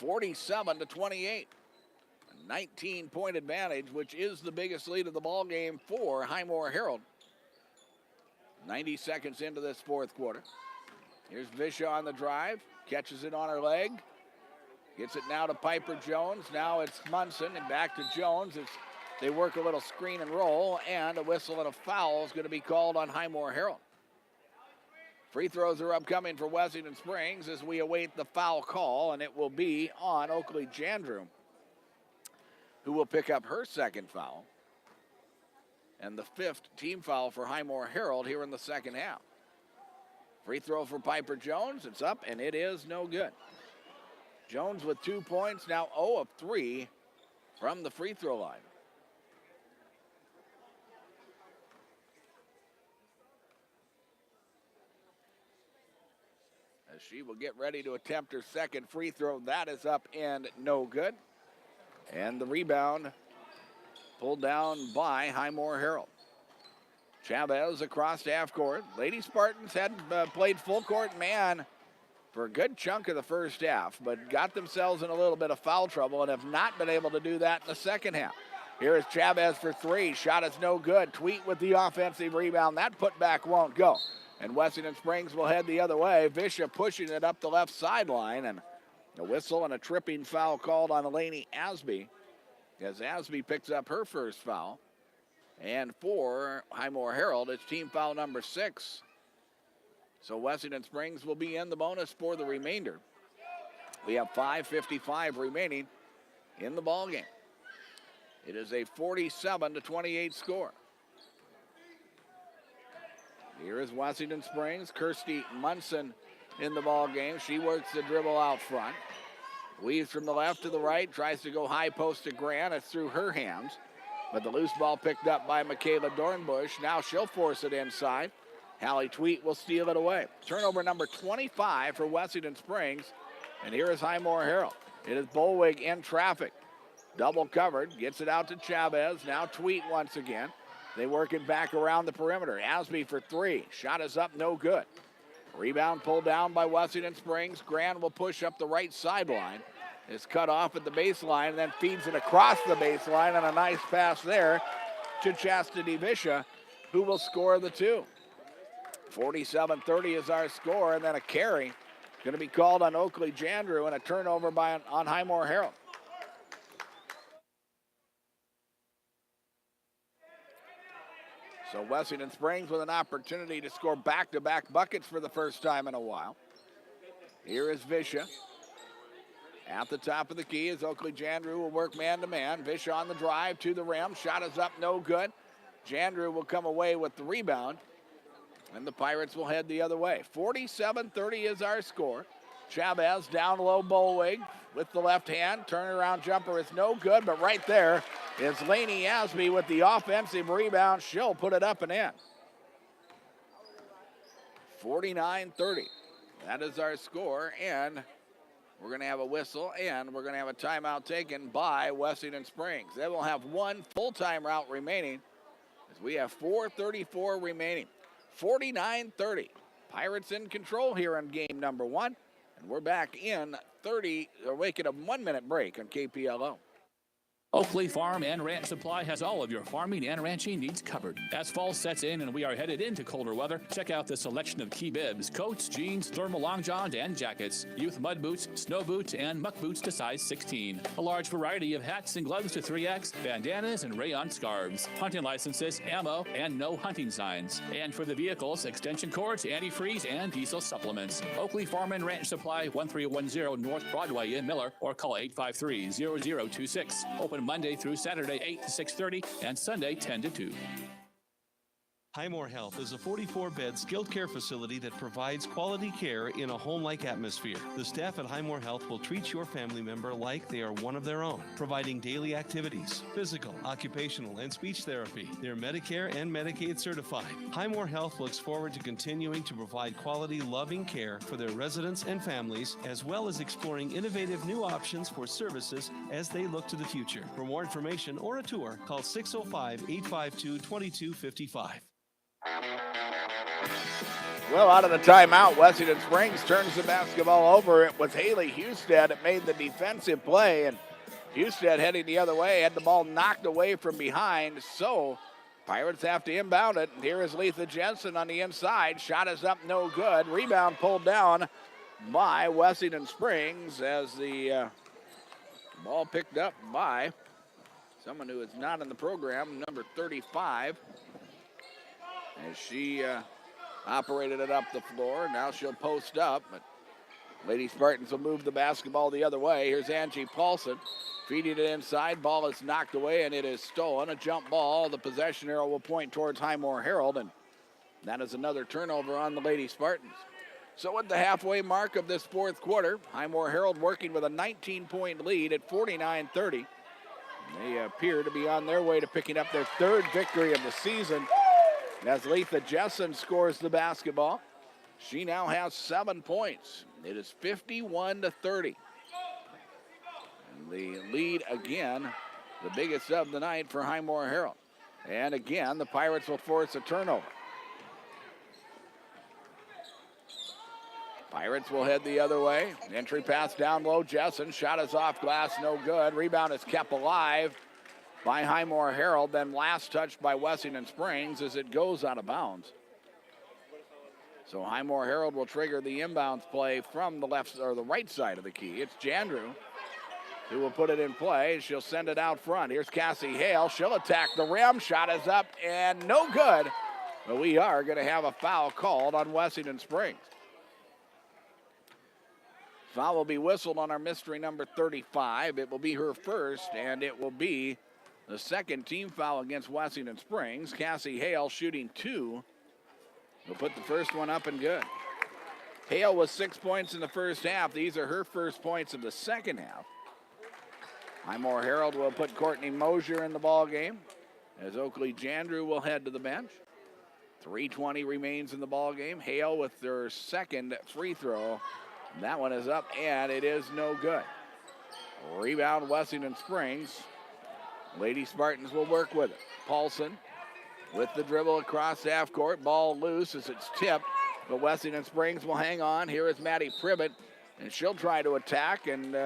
47-28. 19-point advantage, which is the biggest lead of the ball game for Highmore Harold. 90 seconds into this fourth quarter. Here's Visha on the drive. Catches it on her leg. Gets it now to Piper Jones. Now it's Munson and back to Jones. They work a little screen and roll, and a whistle and a foul is going to be called on Highmore Harold. Free throws are upcoming for Wessington Springs as we await the foul call, and it will be on Oakley Jandrew, who will pick up her second foul and the 5th team foul for Highmore Harold here in the second half. Free throw for Piper Jones. It's up, and it is no good. Jones with 2 points, now 0 of 3 from the free throw line. As she will get ready to attempt her second free throw. That is up and no good. And the rebound pulled down by Highmore Harold. Chavez across half court. Lady Spartans had played full court man for a good chunk of the first half, but got themselves in a little bit of foul trouble and have not been able to do that in the second half. Here is Chavez for 3. Shot is no good. Tweet with the offensive rebound. That putback won't go. And Wessington Springs will head the other way. Visha pushing it up the left sideline, and a whistle and a tripping foul called on Lainey Asby as Asby picks up her first foul. And for Highmore Harold, it's team foul number 6. So Wessington Springs will be in the bonus for the remainder. We have 5:55 remaining in the ball game. It is a 47-28 score. Here is Wessington Springs. Kirsty Munson in the ball game. She works the dribble out front. Weaves from the left to the right. Tries to go high post to Grant. It's through her hands. But the loose ball picked up by Michaela Dornbush. Now she'll force it inside. Hallie Tweet will steal it away. Turnover number 25 for Wessington Springs. And here is Highmore Harold. It is Bolwig in traffic. Double covered. Gets it out to Chavez. Now Tweet once again. They work it back around the perimeter. Asby for 3. Shot is up, no good. Rebound pulled down by Wessington Springs. Grant will push up the right sideline. It's cut off at the baseline and then feeds it across the baseline, and a nice pass there to Chastity Visha, who will score the 2. 47-30 is our score, and then a carry going to be called on Oakley Jandrew and a turnover on Highmore Harold. So Wessington Springs with an opportunity to score back-to-back buckets for the first time in a while. Here is Visha. At the top of the key as Oakley Jandrew will work man-to-man. Visha on the drive to the rim. Shot is up, no good. Jandrew will come away with the rebound, and the Pirates will head the other way. 47-30 is our score. Chavez down low, Bolwig with the left hand. Turnaround jumper is no good, but right there is Lainey Asby with the offensive rebound. She'll put it up and in. 49-30. That is our score, and we're going to have a whistle, and we're going to have a timeout taken by Wessington Springs. They will have one full timeout remaining as we have 4:34 remaining. 49-30. Pirates in control here in game number 1, and we're back in 30, or making a 1-minute break on KPLO. Oakley Farm and Ranch Supply has all of your farming and ranching needs covered. As fall sets in and we are headed into colder weather, check out the selection of key bibs, coats, jeans, thermal long johns, and jackets, youth mud boots, snow boots, and muck boots to size 16. A large variety of hats and gloves to 3X, bandanas, and rayon scarves, hunting licenses, ammo, and no hunting signs. And for the vehicles, extension cords, antifreeze, and diesel supplements. Oakley Farm and Ranch Supply, 1310 North Broadway in Miller, or call 853-0026. Open Monday through Saturday, 8 to 6:30, and Sunday, 10 to 2. Highmore Health is a 44-bed skilled care facility that provides quality care in a home-like atmosphere. The staff at Highmore Health will treat your family member like they are one of their own, providing daily activities, physical, occupational, and speech therapy. They're Medicare and Medicaid certified. Highmore Health looks forward to continuing to provide quality, loving care for their residents and families, as well as exploring innovative new options for services as they look to the future. For more information or a tour, call 605-852-2255. Well, out of the timeout, Wessington Springs turns the basketball over. It was Haley Husted that made the defensive play, and Husted heading the other way, had the ball knocked away from behind, so Pirates have to inbound it. Here is Letha Jensen on the inside. Shot is up, no good. Rebound pulled down by Wessington Springs as the ball picked up by someone who is not in the program, number 35. As she operated it up the floor. Now she'll post up, but Lady Spartans will move the basketball the other way. Here's Angie Paulson feeding it inside. Ball is knocked away, and it is stolen. A jump ball. The possession arrow will point towards Highmore Harold, and that is another turnover on the Lady Spartans. So at the halfway mark of this fourth quarter, Highmore Harold working with a 19-point lead at 49-30. They appear to be on their way to picking up their third victory of the season. As Letha Jessen scores the basketball, she now has 7 points. It is 51-30. And the lead again, the biggest of the night for Highmore Harold. And again, the Pirates will force a turnover. Pirates will head the other way. Entry pass down low, Jessen. Shot is off glass, no good. Rebound is kept alive by Highmore Harold, then last touched by Wessington Springs as it goes out of bounds. So Highmore Harold will trigger the inbounds play from the left or the right side of the key. It's Jandrew who will put it in play. She'll send it out front. Here's Cassie Hale. She'll attack the rim. Shot is up and no good. But we are going to have a foul called on Wessington Springs. Foul will be whistled on our mystery number 35. It will be her first, and it will be the second team foul against Wessington Springs. Cassie Hale shooting 2. Will put the first one up and good. Hale was 6 points in the first half. These are her first points of the second half. Highmore Harold will put Courtney Mosier in the ball game as Oakley Jandrew will head to the bench. 3:20 remains in the ball game. Hale with their second free throw. That one is up and it is no good. Rebound Wessington Springs. Lady Spartans will work with it. Paulson with the dribble across half court. Ball loose as it's tipped, but Wessington Springs will hang on. Here is Maddie Privet, and she'll try to attack, and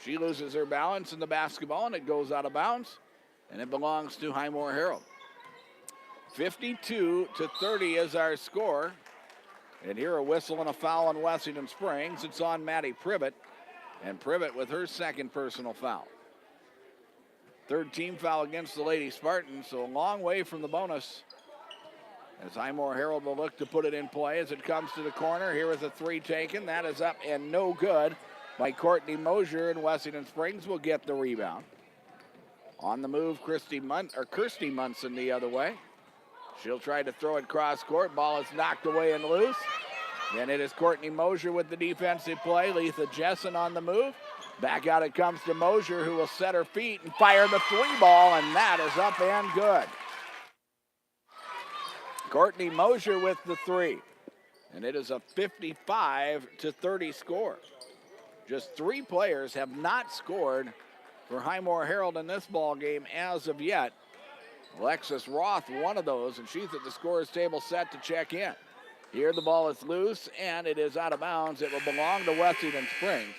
she loses her balance in the basketball, and it goes out of bounds, and it belongs to Highmore Harold. 52-30 is our score, and here a whistle and a foul on Wessington Springs. It's on Maddie Privet, and Privet with her second personal foul. Third team foul against the Lady Spartans, so a long way from the bonus. As Highmore Harold will look to put it in play as it comes to the corner. Here is a 3 taken. That is up and no good by Courtney Mosier, and Wessington Springs will get the rebound. On the move, Kirsty Munson the other way. She'll try to throw it cross court. Ball is knocked away and loose. Then it is Courtney Mosier with the defensive play. Letha Jessen on the move. Back out it comes to Mosier, who will set her feet and fire the 3 ball, and that is up and good. Courtney Mosier with the 3, and it is a 55-30 score. Just 3 players have not scored for Highmore Harold in this ball game as of yet. Alexis Roth, one of those, and she's at the scorer's table set to check in. Here the ball is loose, and it is out of bounds. It will belong to Wessington Springs.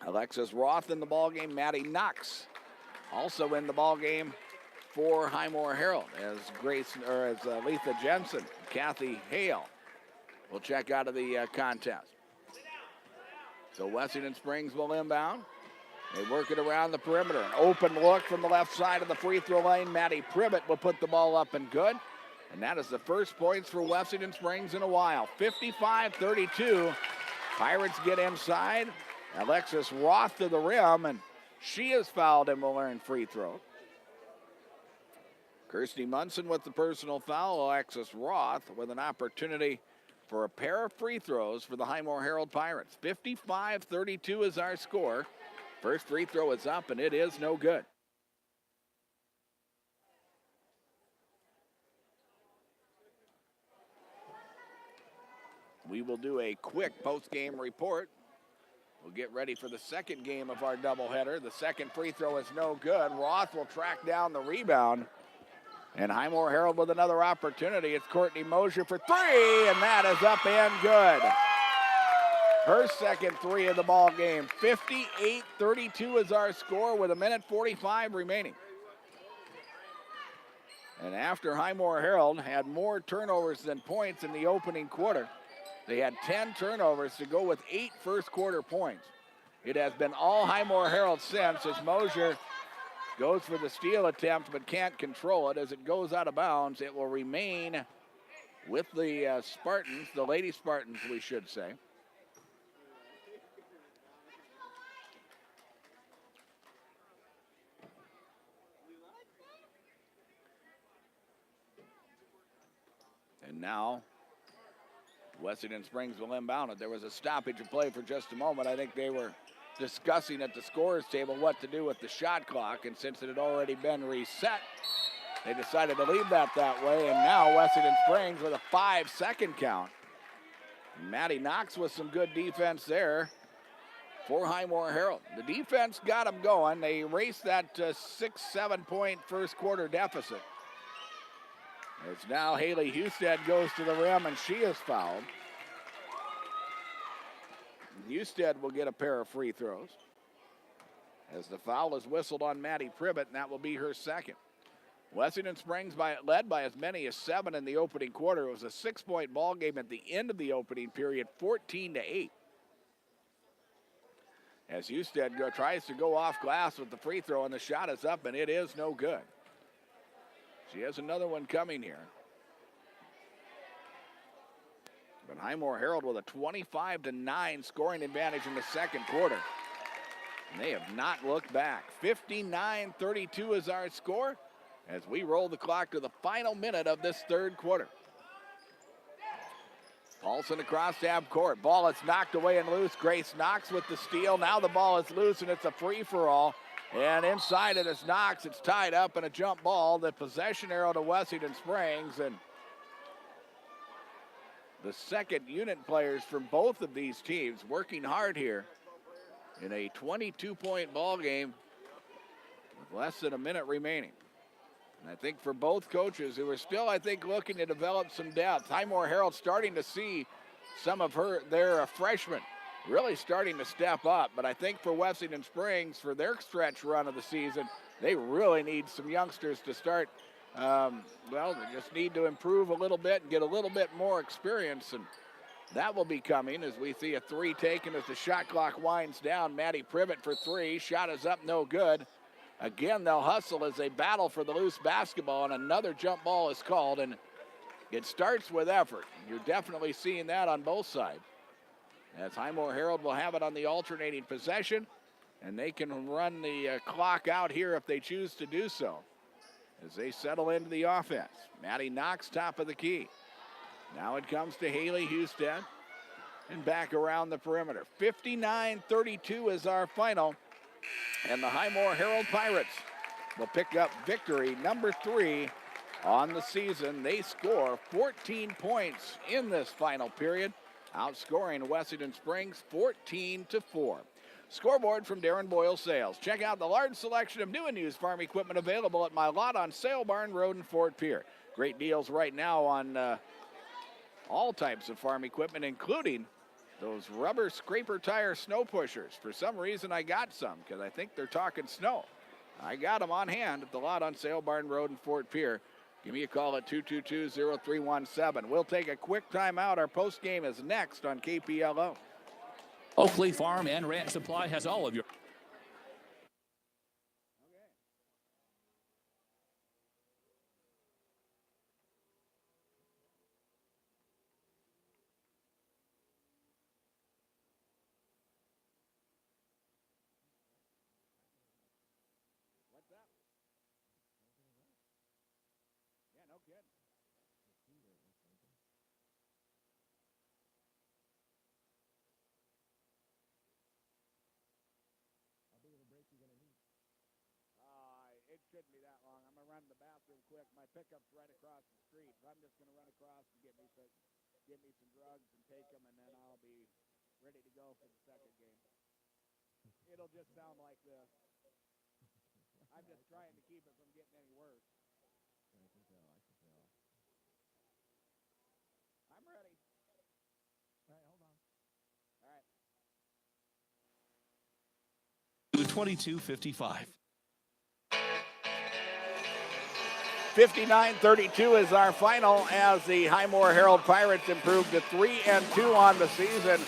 Alexis Roth in the ballgame. Maddie Knox also in the ballgame for Highmore Harold as Letha Jensen, Kathy Hale will check out of the contest. So Wessington Springs will inbound. They work it around the perimeter. An open look from the left side of the free throw lane. Maddie Privet will put the ball up and good. And that is the first points for Wessington Springs in a while. 55-32. Pirates get inside. Alexis Roth to the rim, and she is fouled and will earn free throw. Kirsty Munson with the personal foul. Alexis Roth with an opportunity for a pair of free throws for the Highmore Harold Pirates. 55-32 is our score. First free throw is up, and it is no good. We will do a quick post-game report. We'll get ready for the second game of our doubleheader. The second free throw is no good. Roth will track down the rebound. And Highmore Harold with another opportunity. It's Courtney Mosier for three, and that is up and good. Her second three of the ball game. 58-32 is our score with 1:45 remaining. And after Highmore Harold had more turnovers than points in the opening quarter, they had 10 turnovers to go with 8 first quarter points. It has been all Highmore Harold since as Mosier goes for the steal attempt but can't control it. As it goes out of bounds, it will remain with the Spartans, the Lady Spartans, we should say. And now Wessington Springs will inbound it. There was a stoppage of play for just a moment. I think they were discussing at the scorer's table what to do with the shot clock, and since it had already been reset, they decided to leave that way, and now Wessington Springs with a 5-second count. Maddie Knox with some good defense there for Highmore Harold. The defense got them going. They erased that 6-7 point first quarter deficit. It's now Haley Husted goes to the rim, and she is fouled. Husted will get a pair of free throws as the foul is whistled on Maddie Privet, and that will be her second. Wessington Springs led by as many as 7 in the opening quarter. It was a 6-point ball game at the end of the opening period, 14-8. As Husted tries to go off glass with the free throw, and the shot is up, and it is no good. She has another one coming here. But Highmore Harold with a 25-9 scoring advantage in the second quarter. And they have not looked back. 59-32 is our score as we roll the clock to the final minute of this third quarter. Paulson across half court. Ball is knocked away and loose. Grace Knox with the steal. Now the ball is loose, and it's a free-for-all. And inside it is Knox. It's tied up in a jump ball. The possession arrow to Wessington Springs. And the second unit players from both of these teams working hard here in a 22-point ball game with less than a minute remaining. And I think for both coaches who are still, I think, looking to develop some depth. Highmore Harold starting to see some of their freshmen really starting to step up. But I think for Wessington Springs, for their stretch run of the season, they really need some youngsters to start. They just need to improve a little bit and get a little bit more experience. And that will be coming as we see a three taken as the shot clock winds down. Maddie Privet for three. Shot is up, no good. Again, they'll hustle as they battle for the loose basketball, and another jump ball is called. And it starts with effort. You're definitely seeing that on both sides. As Highmore Harold will have it on the alternating possession, and they can run the clock out here if they choose to do so as they settle into the offense. Maddie Knox, top of the key. Now it comes to Haley Husted and back around the perimeter. 59-32 is our final, and the Highmore Harold Pirates will pick up victory number 3 on the season. They score 14 points in this final period, outscoring Wessington Springs 14-4. Scoreboard from Darren Boyle Sales. Check out the large selection of new and used farm equipment available at my lot on Sale Barn Road in Fort Pierre. Great deals right now on all types of farm equipment, including those rubber scraper tire snow pushers. For some reason, I got some because I think they're talking snow. I got them on hand at the lot on Sale Barn Road in Fort Pierre. Give me a call at 222-0317. We'll take a quick timeout. Our post game is next on KPLO. Oakley Farm and Ranch Supply has all of your... What's that? Yeah, no kidding. It shouldn't be that long. I'm going to run to the bathroom quick. My pickup's right across the street. So I'm just going to run across and get me some drugs and take them, and then I'll be ready to go for the second game. It'll just sound like this. I'm just trying to keep it from getting any worse. I'm ready. All right, hold on. All right. 22:55. 59-32 is our final as the Highmore Harold Pirates improved to 3-2 on the season.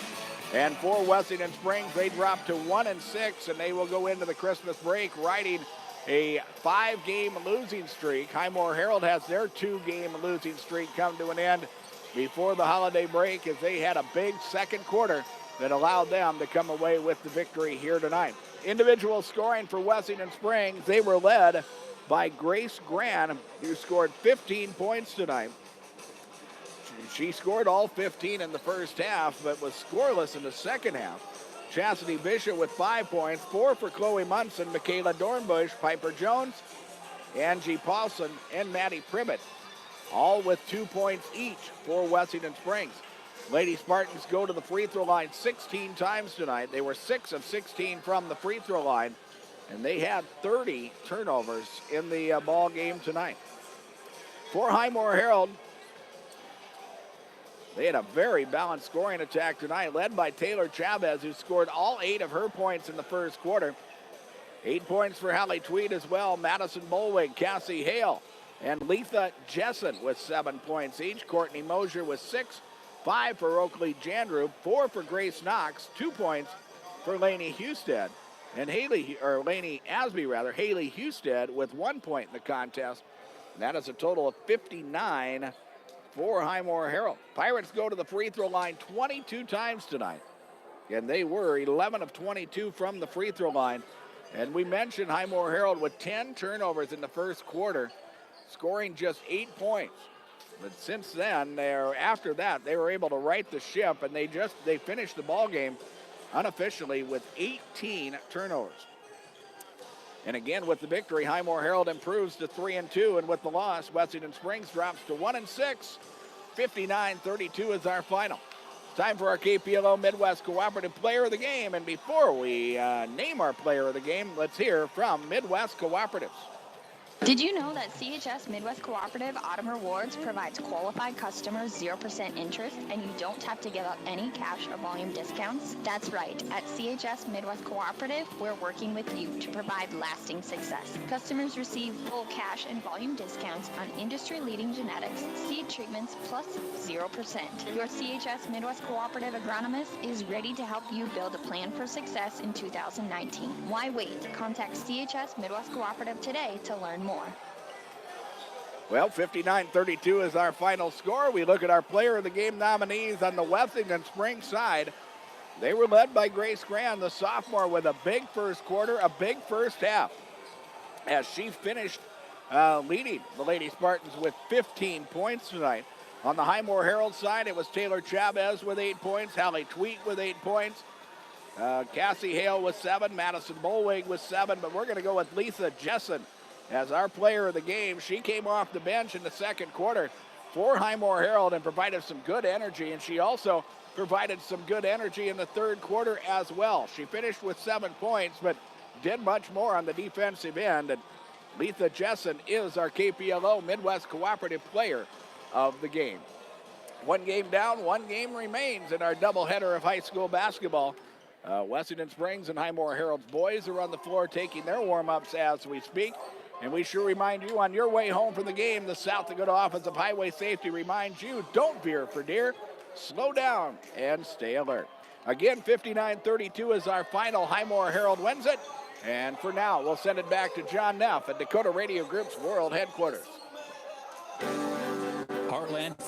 And for Wessington Springs, they dropped to 1-6, and they will go into the Christmas break riding a 5-game losing streak. Highmore Harold has their 2-game losing streak come to an end before the holiday break as they had a big second quarter that allowed them to come away with the victory here tonight. Individual scoring for Wessington Springs, they were led by Grace Gran, who scored 15 points tonight. She scored all 15 in the first half, but was scoreless in the second half. Chastity Bishop with 5 points, 4 for Chloe Munson, Michaela Dornbush, Piper Jones, Angie Paulson, and Maddie Pribbett, all with 2 points each for Wessington Springs. Lady Spartans go to the free throw line 16 times tonight. They were 6 of 16 from the free throw line, and they had 30 turnovers in the ball game tonight. For Highmore Harold, they had a very balanced scoring attack tonight, led by Taylor Chavez, who scored all 8 of her points in the first quarter. 8 points for Hallie Tweed as well. Madison Bolwig, Cassie Hale, and Letha Jessen with 7 points each. Courtney Mosier with 6, 5 for Oakley Jandrew, 4 for Grace Knox, 2 points for Lainey Husted. And Haley Husted with 1 point in the contest. And that is a total of 59 for Highmore Harold. Pirates go to the free throw line 22 times tonight, and they were 11 of 22 from the free throw line. And we mentioned Highmore Harold with 10 turnovers in the first quarter, scoring just 8 points. But since then, after that, they were able to right the ship, and they finished the ball game unofficially with 18 turnovers. And again, with the victory, Highmore Harold improves to 3-2, and with the loss, Wessington Springs drops to 1-6. 59-32 is our final. Time for our KPLO Midwest Cooperative Player of the Game. And before we name our player of the game, let's hear from Midwest Cooperatives. Did you know that CHS Midwest Cooperative Autumn Rewards provides qualified customers 0% interest and you don't have to give up any cash or volume discounts? That's right. At CHS Midwest Cooperative, we're working with you to provide lasting success. Customers receive full cash and volume discounts on industry-leading genetics, seed treatments, plus 0%. Your CHS Midwest Cooperative agronomist is ready to help you build a plan for success in 2019. Why wait? Contact CHS Midwest Cooperative today to learn more. Well, 59-32 is our final score. We look at our player of the game nominees on the Wessington Springs side. They were led by Grace Gran, the sophomore, with a big first quarter, a big first half, as she finished leading the Lady Spartans with 15 points tonight. On the Highmore Harold side, it was Taylor Chavez with 8 points, Hallie Tweet with 8 points, Cassie Hale with 7, Madison Bolwig with 7, but we're going to go with Letha Jessen as our player of the game. She came off the bench in the second quarter for Highmore Harold and provided some good energy, and she also provided some good energy in the third quarter as well. She finished with 7 points, but did much more on the defensive end, and Letha Jessen is our KPLO Midwest Cooperative Player of the Game. One game down, one game remains in our doubleheader of high school basketball. Wessington Springs and Highmore Harold's boys are on the floor taking their warm-ups as we speak. And we sure remind you on your way home from the game, the South Dakota Offensive Highway Safety reminds you, don't veer for deer, slow down and stay alert. Again, 59-32 is our final. Highmore Harold wins it. And for now, we'll send it back to John Neff at Dakota Radio Group's World Headquarters. Heartland